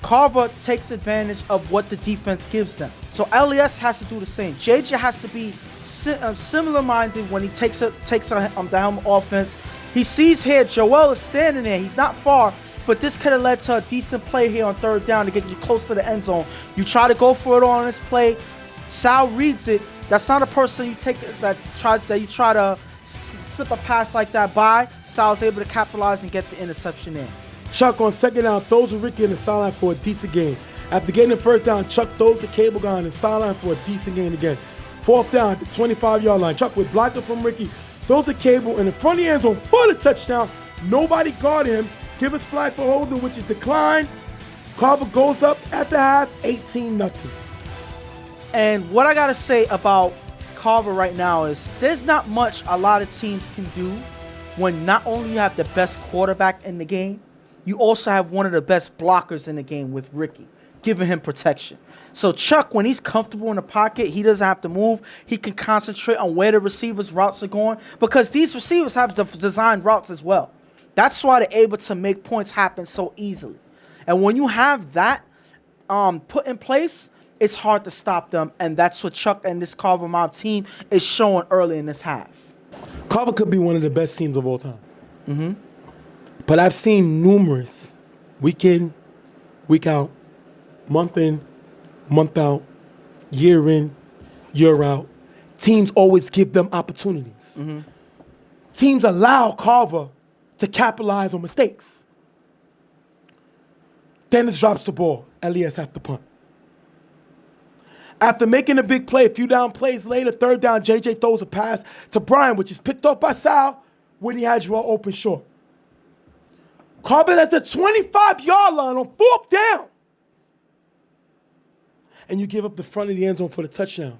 Carver takes advantage of what the defense gives them. So LES has to do the same. JJ has to be similar-minded when he takes the helm offense. He sees here Joel is standing there. He's not far, but this could have led to a decent play here on third down to get you close to the end zone. You try to go for it on this play. Sal reads it. That's not a person you try to slip a pass like that by. Sal's able to capitalize and get the interception in. Chuck on second down throws to Ricky in the sideline for a decent game. After getting the first down, Chuck throws the cable guy in the sideline for a decent game again. 4th down at the 25-yard line. Chuck with blocker from Ricky throws the cable in the front of the end zone for the touchdown. Nobody guarded him. Give us flag for holding, which is declined. Carver goes up at the half, 18-0. And what I got to say about Carver right now is there's not much a lot of teams can do when not only you have the best quarterback in the game, you also have one of the best blockers in the game with Ricky, giving him protection. So Chuck, when he's comfortable in the pocket, he doesn't have to move. He can concentrate on where the receivers' routes are going because these receivers have designed routes as well. That's why they're able to make points happen so easily. And when you have that put in place, it's hard to stop them. And that's what Chuck and this Carver Mobb team is showing early in this half. Carver could be one of the best teams of all time. But I've seen numerous week in, week out, month in, month out, year in, year out. Teams always give them opportunities. Mm-hmm. Teams allow Carver to capitalize on mistakes. Dennis drops the ball. Elias have to punt. After making a big play, a few down plays later, third down, JJ throws a pass to Brian, which is picked up by Sal when he had Joel open short. Carver at the 25-yard line on fourth down. And you give up the front of the end zone for the touchdown.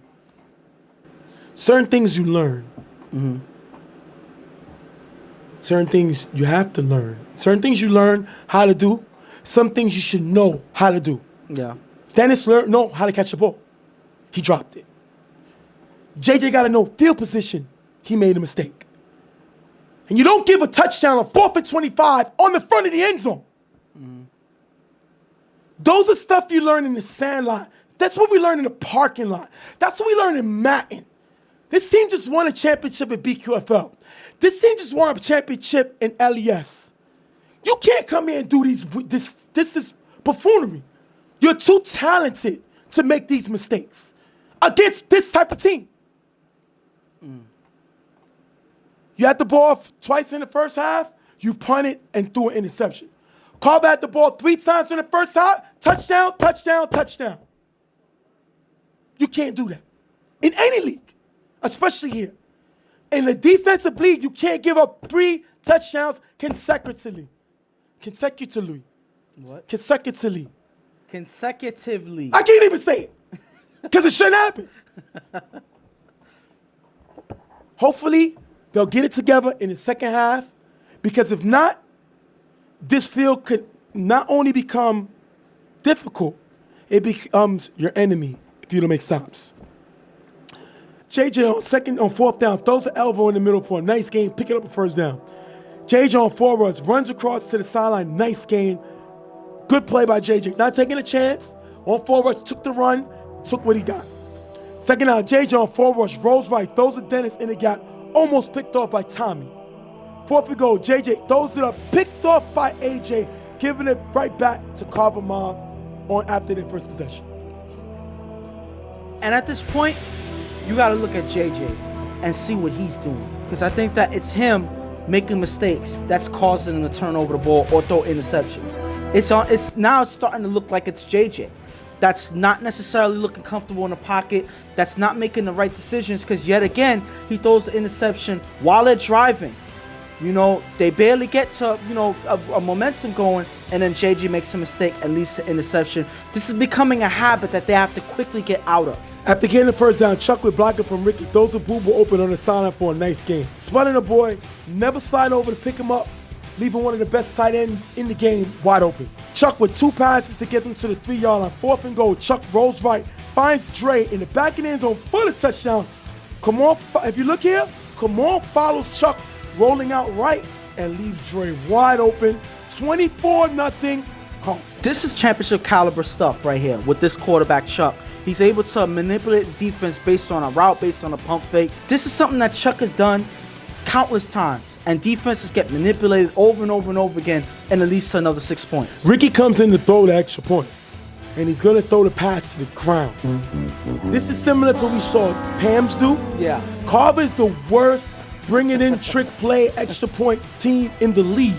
Certain things you learn. Mm-hmm. Certain things you have to learn. Certain things you learn how to do. Some things you should know how to do. Yeah. Dennis know how to catch the ball. He dropped it. JJ got to know field position. He made a mistake. And you don't give a touchdown on 4th and 25 on the front of the end zone. Mm-hmm. Those are stuff you learn in the sand line. That's what we learn in the parking lot. That's what we learn in Matin. This team just won a championship at BQFL. This team just won a championship in LES. You can't come here and do this. This is buffoonery. You're too talented to make these mistakes against this type of team. You had the ball twice in the first half. You punted and threw an interception. Carver had the ball 3 times in the first half. Touchdown, touchdown, touchdown. You can't do that in any league, especially here. In the defensive league, you can't give up 3 touchdowns consecutively. What? Consecutively. Consecutively. I can't even say it because it shouldn't happen. Hopefully, they'll get it together in the second half, because if not, this field could not only become difficult, it becomes your enemy if you don't make stops. JJ on 4th down throws an elbow in the middle for a nice gain, picking up a first down. JJ on 4 runs, runs across to the sideline, nice gain. Good play by JJ. Not taking a chance. On 4 rush, took the run, took what he got. Second down, JJ on 4 rush, rolls right, throws a Dennis in the gap, almost picked off by Tommy. 4th and goal, JJ throws it up, picked off by AJ, giving it right back to Carver Mobb on after their first possession. And at this point, you got to look at JJ and see what he's doing, because I think that it's him making mistakes that's causing him to turn over the ball or throw interceptions. It's starting to look like it's JJ that's not necessarily looking comfortable in the pocket, that's not making the right decisions, because yet again he throws the interception while they're driving. You know, they barely get to, a momentum going, and then JJ makes a mistake and leads to interception. This is becoming a habit that they have to quickly get out of. After getting the first down, Chuck with blocking from Ricky throws the boob open on the sideline for a nice game. Spotting the boy, never slide over to pick him up, leaving one of the best tight ends in the game wide open. Chuck with 2 passes to get them to the 3-yard line. 4th and goal, Chuck rolls right, finds Dre in the back of the end zone for the touchdown. If you look here, Kamon follows Chuck rolling out right and leaves Dre wide open. 24-0. This is championship caliber stuff right here with this quarterback, Chuck. He's able to manipulate defense based on a route, based on a pump fake. This is something that Chuck has done countless times, and defenses get manipulated over and over and over again, and it leads to another 6 points. Ricky comes in to throw the extra point, and he's going to throw the pass to the ground. This is similar to what we saw Pams do. Yeah. Carver is the worst bringing in trick play extra point team in the league,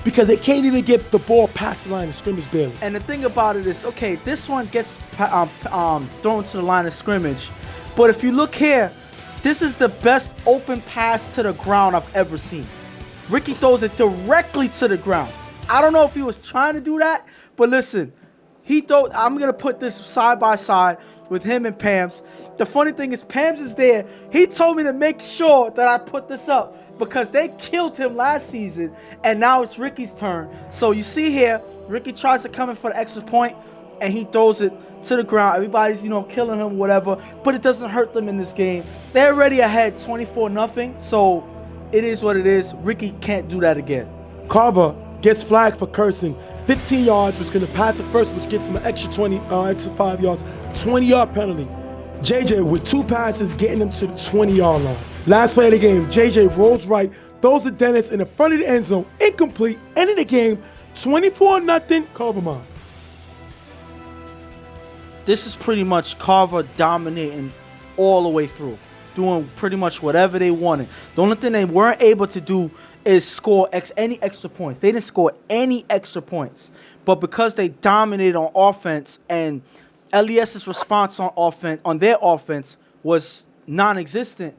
because they can't even get the ball past the line of scrimmage barely. And the thing about it is, okay, this one gets thrown to the line of scrimmage, but if you look here, this is the best open pass to the ground I've ever seen. Ricky throws it directly to the ground. I don't know if he was trying to do that, but listen, I'm going to put this side by side with him and Pams. The funny thing is, Pams is there. He told me to make sure that I put this up because they killed him last season, and now it's Ricky's turn. So you see here, Ricky tries to come in for the extra point, and he throws it to the ground. Everybody's, killing him, whatever, but it doesn't hurt them in this game. They're already ahead 24-0, so it is what it is. Ricky can't do that again. Carver gets flagged for cursing. 15 yards, was going to pass it first, which gets him an extra 5 yards, 20-yard penalty. JJ with 2 passes getting him to the 20-yard line. Last play of the game, JJ rolls right, throws to Dennis in the front of the end zone, incomplete, ending the game, 24-0, Carver Mobb. this is pretty much Carver dominating all the way through, doing pretty much whatever they wanted. The only thing they weren't able to do is score any extra points. They didn't score any extra points. But because they dominated on offense and LES's response on their offense was non-existent,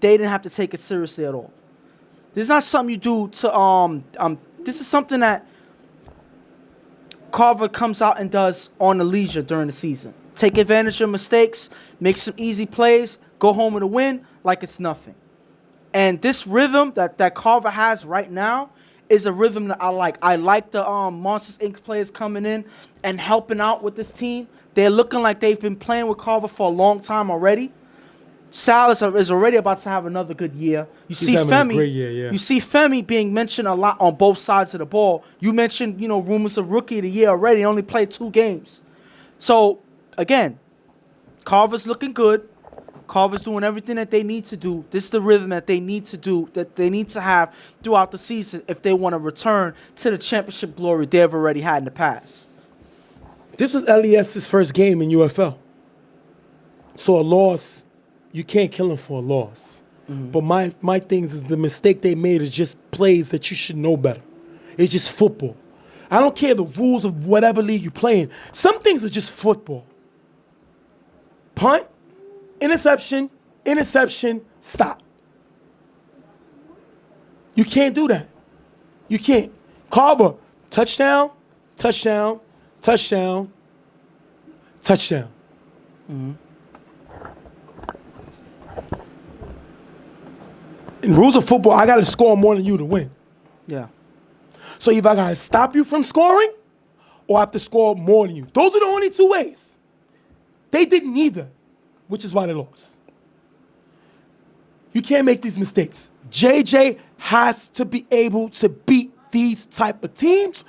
they didn't have to take it seriously at all. This is not something you do to this is something that Carver comes out and does on the leisure during the season. Take advantage of mistakes, make some easy plays, go home with a win like it's nothing. And this rhythm that Carver has right now is a rhythm that I like. I like the Monsters Inc. players coming in and helping out with this team. They're looking like they've been playing with Carver for a long time already. Sal is already about to have another good year. You see Femi. You see Femi being mentioned a lot on both sides of the ball. You mentioned, rumors of Rookie of the Year already. He only played 2 games. So, again, Carver's looking good. Carver's doing everything that they need to do. This is the rhythm that they need to do, that they need to have throughout the season if they want to return to the championship glory they've already had in the past. This was LES's first game in UFL. So a loss, you can't kill him for a loss. Mm-hmm. But my thing is the mistake they made is just plays that you should know better. It's just football. I don't care the rules of whatever league you're playing. Some things are just football. Punt, interception, stop. You can't do that. You can't. Carver, touchdown. Mm-hmm. In rules of football, I got to score more than you to win. Yeah. So either I got to stop you from scoring or I have to score more than you. Those are the only 2 ways. They did neither, which is why they lost. You can't make these mistakes. JJ has to be able to beat these type of teams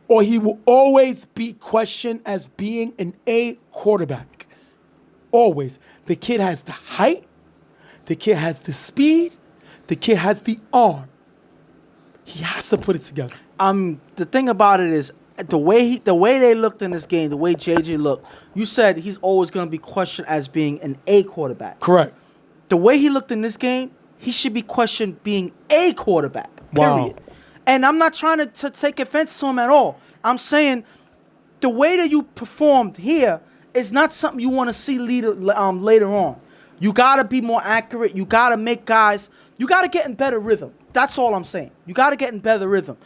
or he will always be questioned as being an A quarterback. Always. The kid has the height. The kid has the speed. The kid has the arm. He has to put it together. The thing about it is the way they looked in this game, the way JJ looked, you said he's always going to be questioned as being an A quarterback. Correct. The way he looked in this game, he should be questioned being a quarterback, period. Wow. And I'm not trying to take offense to him at all. I'm saying the way that you performed here is not something you want to see later on. You got to be more accurate. You got to make guys, you got to get in better rhythm. That's all I'm saying. You got to get in better rhythm.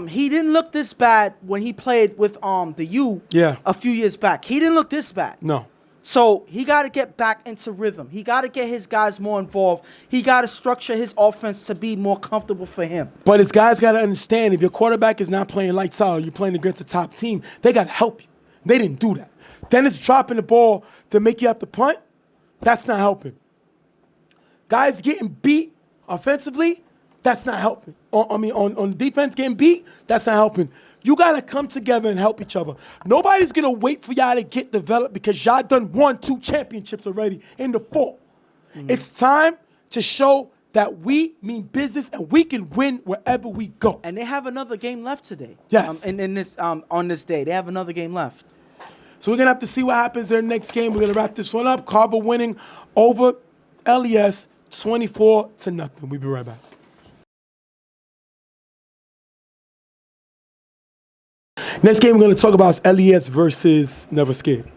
He didn't look this bad when he played with the U a few years back. He didn't look this bad. No. So he got to get back into rhythm. He got to get his guys more involved. He got to structure his offense to be more comfortable for him. But his guys got to understand, if your quarterback is not playing lights out, you're playing against the top team, they got to help you. They didn't do that. Then it's dropping the ball to make you have to punt. That's not helping. Guys getting beat offensively, that's not helping. On defense getting beat, that's not helping. You got to come together and help each other. Nobody's going to wait for y'all to get developed because y'all done won 2 championships already in the fall. Mm-hmm. It's time to show that we mean business and we can win wherever we go. And they have another game left today. Yes. On this day, they have another game left. So we're going to have to see what happens their next game. We're going to wrap this one up. Carver winning over LES 24-0. We'll be right back. Next game we're going to talk about is LES versus Never Scared.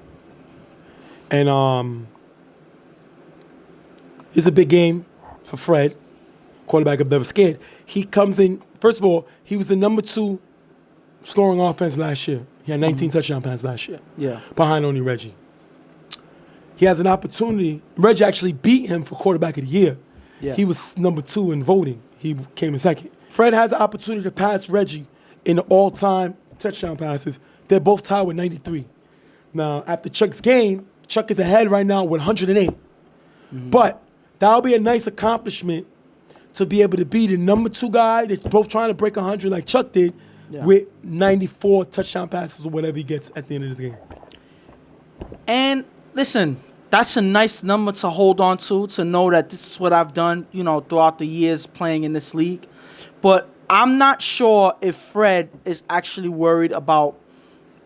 And it's a big game for Fred, quarterback of Never Scared. He comes in, first of all, he was the number 2 scoring offense last year. He had 19 touchdown passes last year. Yeah. Behind only Reggie. He has an opportunity. Reggie actually beat him for quarterback of the year. Yeah. He was number 2 in voting. He came in second. Fred has the opportunity to pass Reggie in the all-time touchdown passes. They're both tied with 93. Now, after Chuck's game, Chuck is ahead right now with 108. Mm-hmm. But that'll be a nice accomplishment to be able to be the number 2 guy that's both trying to break 100 like Chuck did with 94 touchdown passes or whatever he gets at the end of this game. And listen, that's a nice number to hold on to know that this is what I've done, throughout the years playing in this league. But I'm not sure if Fred is actually worried about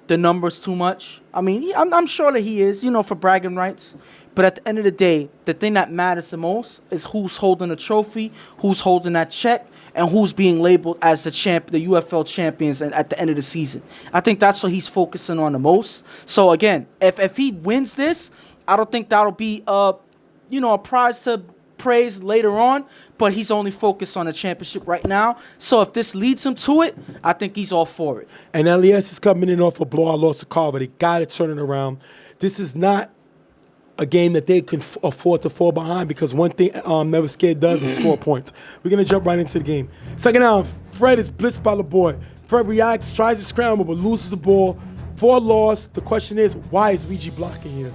the numbers too much. I mean, I'm sure that he is, for bragging rights. But at the end of the day, the thing that matters the most is who's holding the trophy, who's holding that check, and who's being labeled as the UFL champions at the end of the season. I think that's what he's focusing on the most. So again, if he wins this, I don't think that'll be a prize to praise later on, but he's only focused on the championship right now. So if this leads him to it, I think he's all for it. And LES is coming in off a blowout loss to Carver. They got to turn it around. This is not a game that they can afford to fall behind, because one thing Never Scared does is score points. We're going to jump right into the game. Second down, Fred is blitzed by the boy. Fred reacts, tries to scramble, but loses the ball. 4 loss. The question is, why is Ouija blocking here?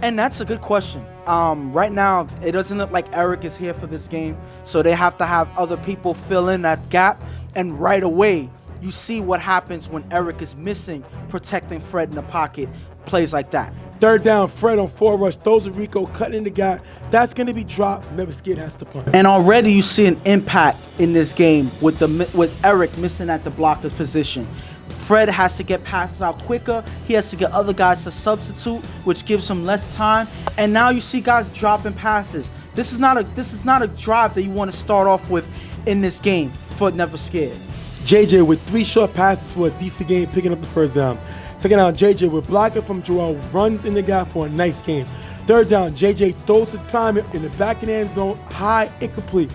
And that's a good question. Right now, it doesn't look like Eric is here for this game, so they have to have other people fill in that gap. And right away, you see what happens when Eric is missing, protecting Fred in the pocket, plays like that. Third down, Fred on 4 rush, throws a Rico, cutting in the gap. That's going to be dropped. Never Scared has to punt. And already you see an impact in this game with Eric missing at the blocker's position. Fred has to get passes out quicker. He has to get other guys to substitute, which gives him less time. And now you see guys dropping passes. This is not a drive that you want to start off with in this game for Never Scared. JJ with 3 short passes for a decent game, picking up the first down. Second down, JJ with blocking from Joel, runs in the gap for a nice game. Third down, JJ throws the time in the back of the end zone, high, incomplete.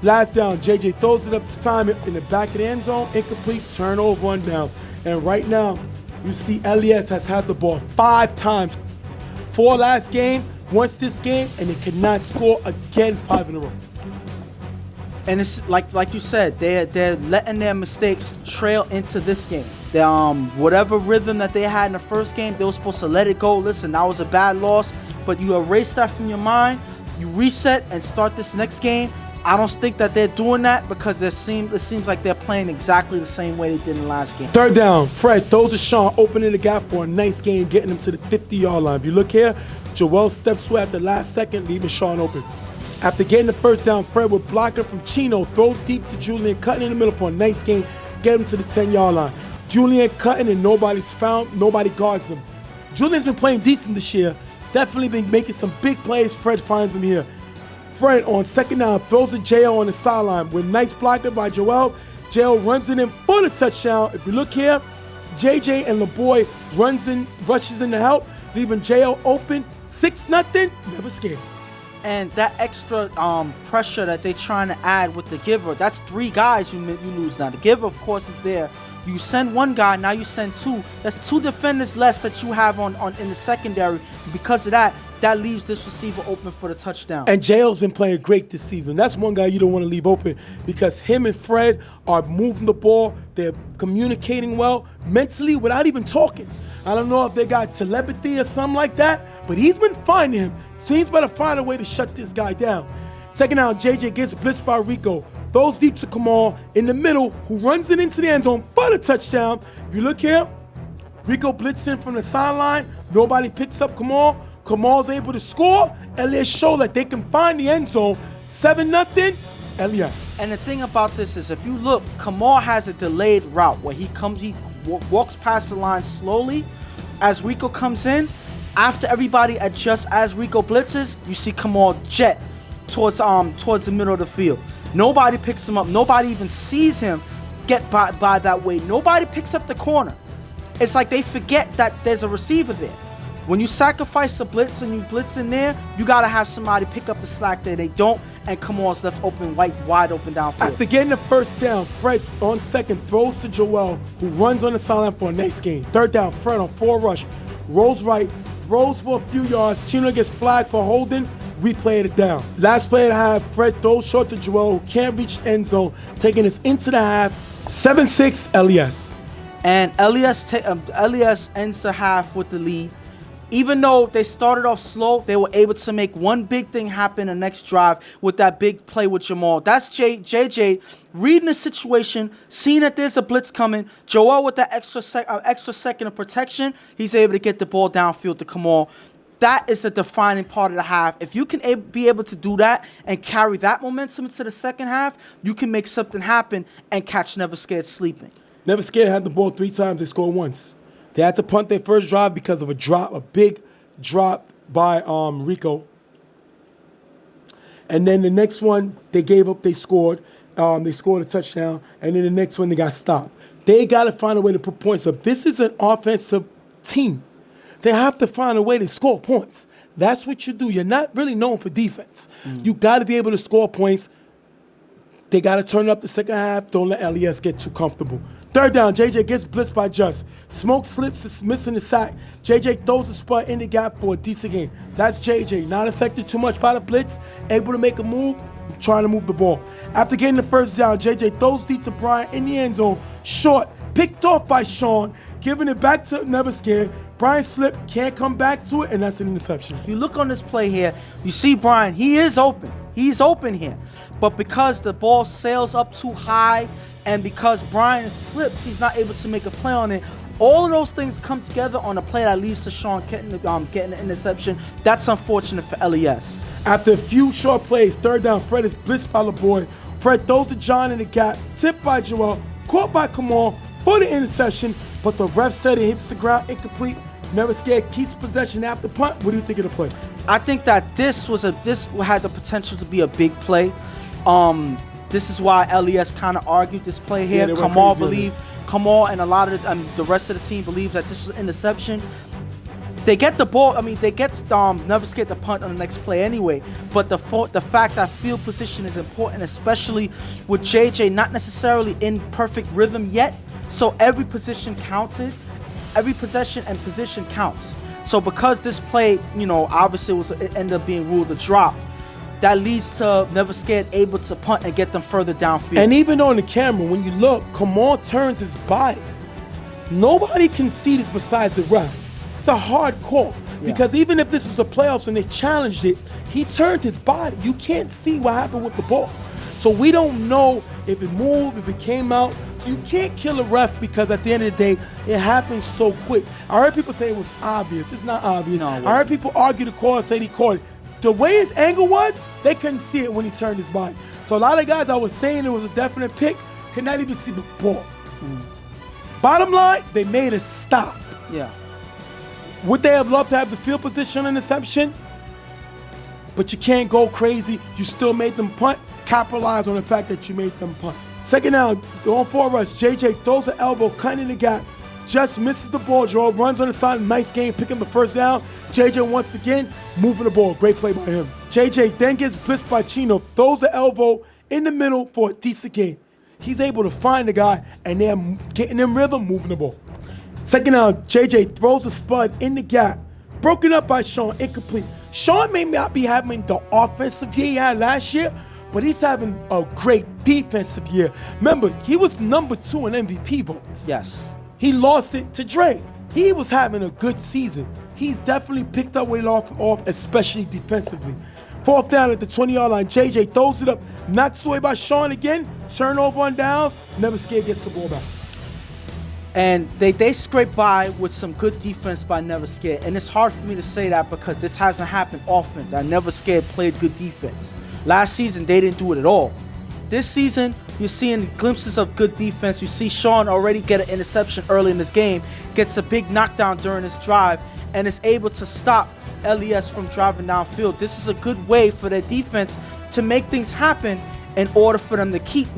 Last down, JJ throws it up to time in the back of the end zone, incomplete, turnover, on downs. And right now, you see LES has had the ball 5 times. 4 last game, once this game, and they cannot score again 5 in a row. And it's like you said, they're letting their mistakes trail into this game. Whatever rhythm that they had in the first game, they were supposed to let it go. Listen, that was a bad loss, but you erase that from your mind, you reset and start this next game. I don't think that they're doing that, because it seems like they're playing exactly the same way they did in the last game. Third down, Fred throws to Sean, opening the gap for a nice game, getting him to the 50-yard line. If you look here, Joel steps through at the last second, leaving Sean open. After getting the first down, Fred with blocker from Chino, throws deep to Julian, cutting in the middle for a nice game, get him to the 10-yard line. Julian cutting and nobody's found, nobody guards him. Julian's been playing decent this year, definitely been making some big plays. Fred finds him here. Fred on second down throws to JL on the sideline with nice blocker by Joel. JL runs it in for the touchdown. If you look here, JJ and LeBoy rushes in to help, leaving JL open. 6-0, Never Scared. And that extra pressure that they're trying to add with the giver, that's 3 guys you lose now. The giver, of course, is there. You send 1 guy, now you send 2. That's 2 defenders less that you have on in the secondary. Because of that leaves this receiver open for the touchdown. And JL's been playing great this season. That's one guy you don't want to leave open, because him and Fred are moving the ball. They're communicating well mentally without even talking. I don't know if they got telepathy or something like that, but he's been finding him. Teams better find a way to shut this guy down. Second down, JJ gets blitzed by Rico. Throws deep to Kamal in the middle, who runs it into the end zone for the touchdown. If you look here, Rico blitzing from the sideline. Nobody picks up Kamal. Kamal's able to score. LES show that they can find the end zone. 7-0, LES. And the thing about this is, if you look, Kamal has a delayed route where he walks past the line slowly. As Rico comes in, after everybody adjusts as Rico blitzes, you see Kamal jet towards the middle of the field. Nobody picks him up. Nobody even sees him get by that way. Nobody picks up the corner. It's like they forget that there's a receiver there. When you sacrifice the blitz and you blitz in there, you got to have somebody pick up the slack there. They don't, and Kamal's left open, wide open downfield. After getting the first down, Fred on second throws to Joel, who runs on the sideline for a nice gain. Third down, Fred on 4 rush, rolls right, throws for a few yards. Chino gets flagged for holding. Replayed it down. Last play to have, Fred throws short to Joel, who can't reach the end zone, taking us into the half. 7-6, LES. And LES ends the half with the lead. Even though they started off slow, they were able to make one big thing happen the next drive with that big play with Jamal. That's JJ reading the situation, seeing that there's a blitz coming. Joel with that extra second of protection, he's able to get the ball downfield to Kamal. That is a defining part of the half. If you can be able to do that and carry that momentum into the second half, you can make something happen and catch Never Scared sleeping. Never Scared had the ball 3 times. They scored once. They had to punt their first drive because of a big drop by Rico. And then the next one, they gave up, they scored. They scored a touchdown. And then the next one, they got stopped. They got to find a way to put points up. This is an offensive team. They have to find a way to score points. That's what you do. You're not really known for defense. You got to be able to score points. They got to turn up the second half. Don't let LES get too comfortable. Third down, JJ gets blitzed by Just. Smoke slips, is missing the sack. JJ throws a spot in the gap for a decent gain. That's JJ, not affected too much by the blitz, able to make a move, trying to move the ball. After getting the first down, JJ throws deep to Brian in the end zone. Short, picked off by Sean, giving it back to Never Scared. Brian slipped, can't come back to it, and that's an interception. If you look on this play here, you see Brian, he is open. He's open here. But because the ball sails up too high and because Brian slips, he's not able to make a play on it. All of those things come together on a play that leads to Sean getting the interception. That's unfortunate for LES. After a few short plays, third down, Fred is blitzed by LeBoy. Fred throws to John in the gap, tipped by Joel, caught by Kamal for the interception, but the ref said it hits the ground incomplete. Never Scared keeps possession after punt. What do you think of the play? I think that this had the potential to be a big play. This is why LES kind of argued this play here. Kamal and a lot of the rest of the team believes that this was an interception. They get the ball. I mean, they get Never Scared to punt on the next play anyway. But the fact that field position is important, especially with JJ not necessarily in perfect rhythm yet. So every position counted. Every possession and position counts. So because this play, obviously it ended up being ruled a drop, that leads to Never Scared able to punt and get them further downfield. And even on the camera, when you look, Kamal turns his body. Nobody can see this besides the ref. It's a hard call. Because even if this was the playoffs and they challenged it, he turned his body. You can't see what happened with the ball. So we don't know if it moved, if it came out. So you can't kill a ref because at the end of the day, it happens so quick. I heard people say it was obvious. It's not obvious. No, I heard people argue the call and say he called it. The way his angle was, they couldn't see it when he turned his body. So a lot of guys that was saying it was a definite pick could not even see the ball. Bottom line, they made a stop. Yeah. Would they have loved to have the field position interception? But you can't go crazy. You still made them punt. Capitalize on the fact that you made them punt. Second down, on 4 rush, JJ throws an elbow, cutting in the gap. Just misses the ball. Joel runs on the side. Nice game, picking the first down. JJ once again moving the ball. Great play by him. JJ then gets blitzed by Chino. Throws the elbow in the middle for a decent gain. He's able to find the guy, and they're getting in rhythm, moving the ball. Second down, JJ throws a spud in the gap. Broken up by Sean, incomplete. Sean may not be having the offensive year he had last year, but he's having a great defensive year. Remember, he was number 2 in MVP votes. Yes. He lost it to Dre. He was having a good season. He's definitely picked up weight off, especially defensively. Fourth down at the 20-yard line. JJ throws it up, knocks away by Sean again. Turnover on downs. Never Scared gets the ball back. And they scrape by with some good defense by Never Scared. And it's hard for me to say that because this hasn't happened often, that Never Scared played good defense. Last season, they didn't do it at all. This season, you're seeing glimpses of good defense. You see Sean already get an interception early in this game, gets a big knockdown during his drive, and is able to stop LES from driving downfield. This is a good way for their defense to make things happen in order for them to keep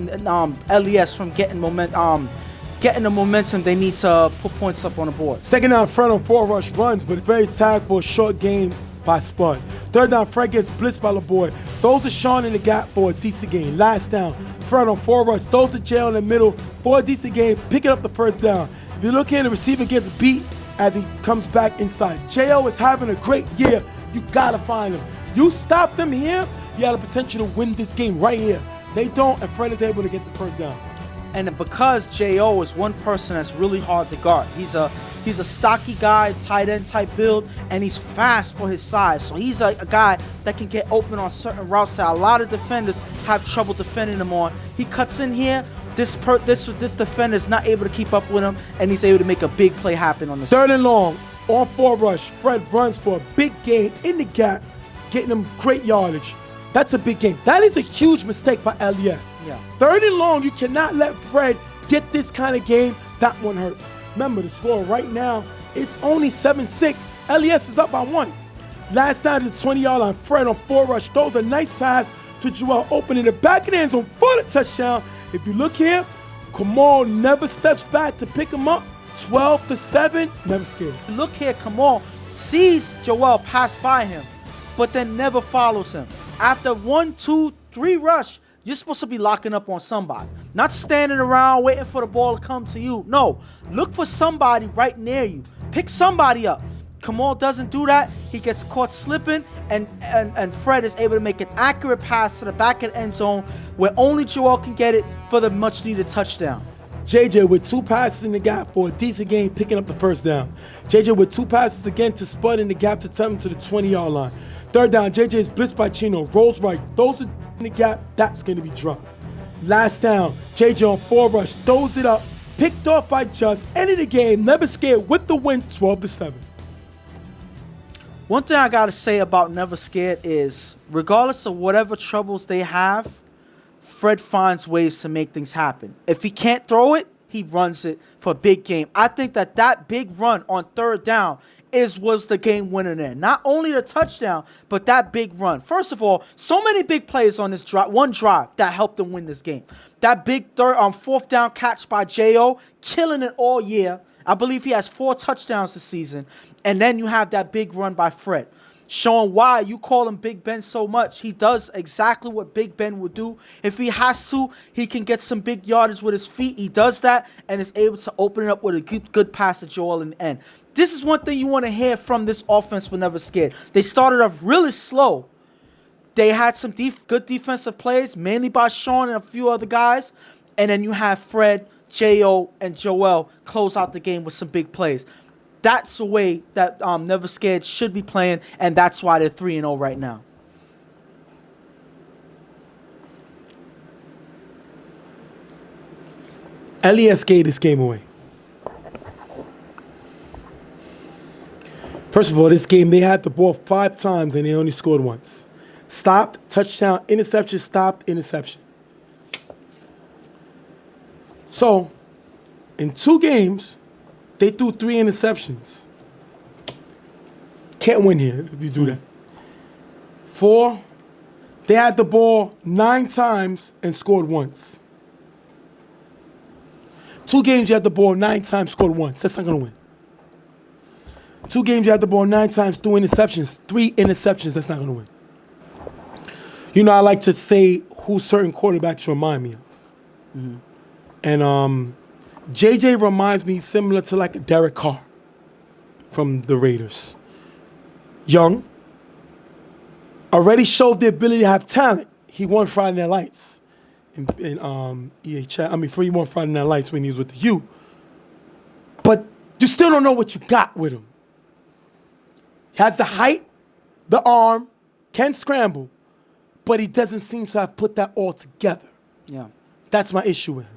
LES from getting the momentum they need to put points up on the board. Second down, Fred on 4 rush runs, but very tagged for a short gain by Spud. Third down, Fred gets blitzed by LeBoy. Throws to Sean in the gap for a decent gain. Last down, Fred on 4 rush, throws to Jail in the middle for a decent gain, picking up the first down. If you look here, the receiver gets beat as he comes back inside. J.O. is having a great year. You gotta find him. You stop them here, you have the potential to win this game right here. They don't, and Fred is able to get the first down. And because J.O. is one person that's really hard to guard. He's a stocky guy, tight end type build, and he's fast for his size. So he's a guy that can get open on certain routes that a lot of defenders have trouble defending him on. He cuts in here. This defender is not able to keep up with him, and he's able to make a big play happen on this. Third and long, on 4 rush, Fred runs for a big gain in the gap, getting him great yardage. That's a big gain. That is a huge mistake by LES. Yeah. Third and long, you cannot let Fred get this kind of game. That one hurt. Remember, the score right now, it's only 7-6. LES is up by 1. Last time, the 20-yard line, Fred on 4 rush throws a nice pass to Joel, opening the back of the end zone for the touchdown. If you look here, Kamal never steps back to pick him up. 12-7, never scared. Look here, Kamal sees Joel pass by him, but then never follows him. After 1, 2, 3 rush, you're supposed to be locking up on somebody. Not standing around waiting for the ball to come to you. No, look for somebody right near you. Pick somebody up. Kamal doesn't do that. He gets caught slipping, and Fred is able to make an accurate pass to the back of the end zone where only Joel can get it for the much-needed touchdown. JJ with 2 passes in the gap for a decent game, picking up the first down. JJ with 2 passes again to Spud in the gap to take him to the 20-yard line. Third down, JJ is blitzed by Chino, rolls right, throws it in the gap, that's going to be dropped. Last down, JJ on 4 rush, throws it up, picked off by Just, ended the game, never scared with the win, 12-7. One thing I got to say about Never Scared is, regardless of whatever troubles they have, Fred finds ways to make things happen. If he can't throw it, he runs it for a big game. I think that big run on 3rd down was the game winner there. Not only the touchdown, but that big run. First of all, so many big plays on this drive, one drive that helped them win this game. That big 4th down catch by J.O., killing it all year. I believe he has 4 touchdowns this season. And then you have that big run by Fred, showing why you call him Big Ben so much. He does exactly what Big Ben would do. If he has to, he can get some big yardage with his feet. He does that and is able to open it up with a good pass to Joel in the end. This is one thing you want to hear from this offense for Never Scared. They started off really slow. They had some good defensive plays, mainly by Sean and a few other guys. And then you have Fred, J.O., and Joel close out the game with some big plays. That's the way that Never Scared should be playing, and that's why they're 3-0 right now. LES gave this game away. First of all, this game, they had the ball 5 times and they only scored once. Stopped, touchdown, interception, stopped, interception. So, in 2 games, they threw 3 interceptions. Can't win here if you do that. 4, they had the ball 9 times and scored once. 2 games, you had the ball 9 times, scored once. That's not going to win. 2 games, you had the ball 9 times, 2 interceptions. 3 interceptions, that's not going to win. You know, I like to say who certain quarterbacks remind me of. Mm-hmm. And JJ reminds me similar to like a Derek Carr from the Raiders. Young, already showed the ability to have talent. He won Friday Night Lights in EHL. I mean, he won Friday Night Lights when he was with the U. But you still don't know what you got with him. He has the height, the arm, can scramble, but he doesn't seem to have put that all together. Yeah. That's my issue with him.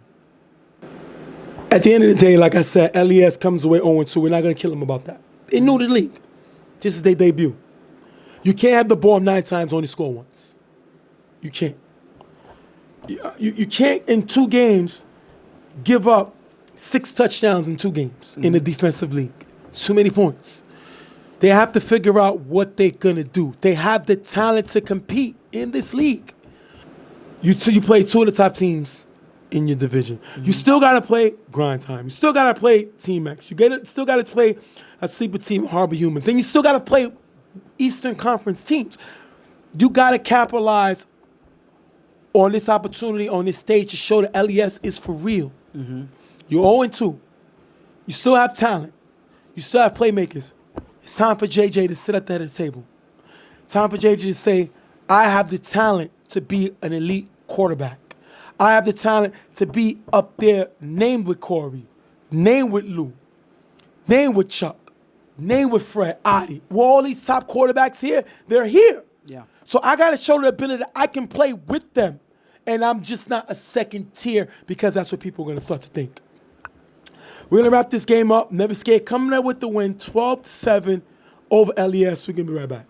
At the end of the day, like I said, LES comes away 0-2. We're not going to kill him about that. They knew the league. This is their debut. You can't have the ball 9 times, only score once. You can't. You can't, in 2 games, give up 6 touchdowns in 2 games in the defensive league. It's too many points. They have to figure out what they're going to do. They have the talent to compete in this league. You play 2 of the top teams in your division. Mm-hmm. You still got to play grind time. You still got to play Team X. Still got to play a sleeper team, Harbor Humans. Then you still got to play Eastern Conference teams. You got to capitalize on this opportunity, on this stage to show that LES is for real. Mm-hmm. You're 0-2. You still have talent. You still have playmakers. It's time for JJ to sit at the head of the table. Time for JJ to say, I have the talent to be an elite quarterback. I have the talent to be up there named with Corey, named with Lou, named with Chuck, named with Fred, Adi. Well, all these top quarterbacks here, they're here. Yeah. So I got to show the ability that I can play with them. And I'm just not a second tier because that's what people are going to start to think. We're going to wrap this game up. Never Scared coming out with the win, 12-7 over LES. We're going to be right back.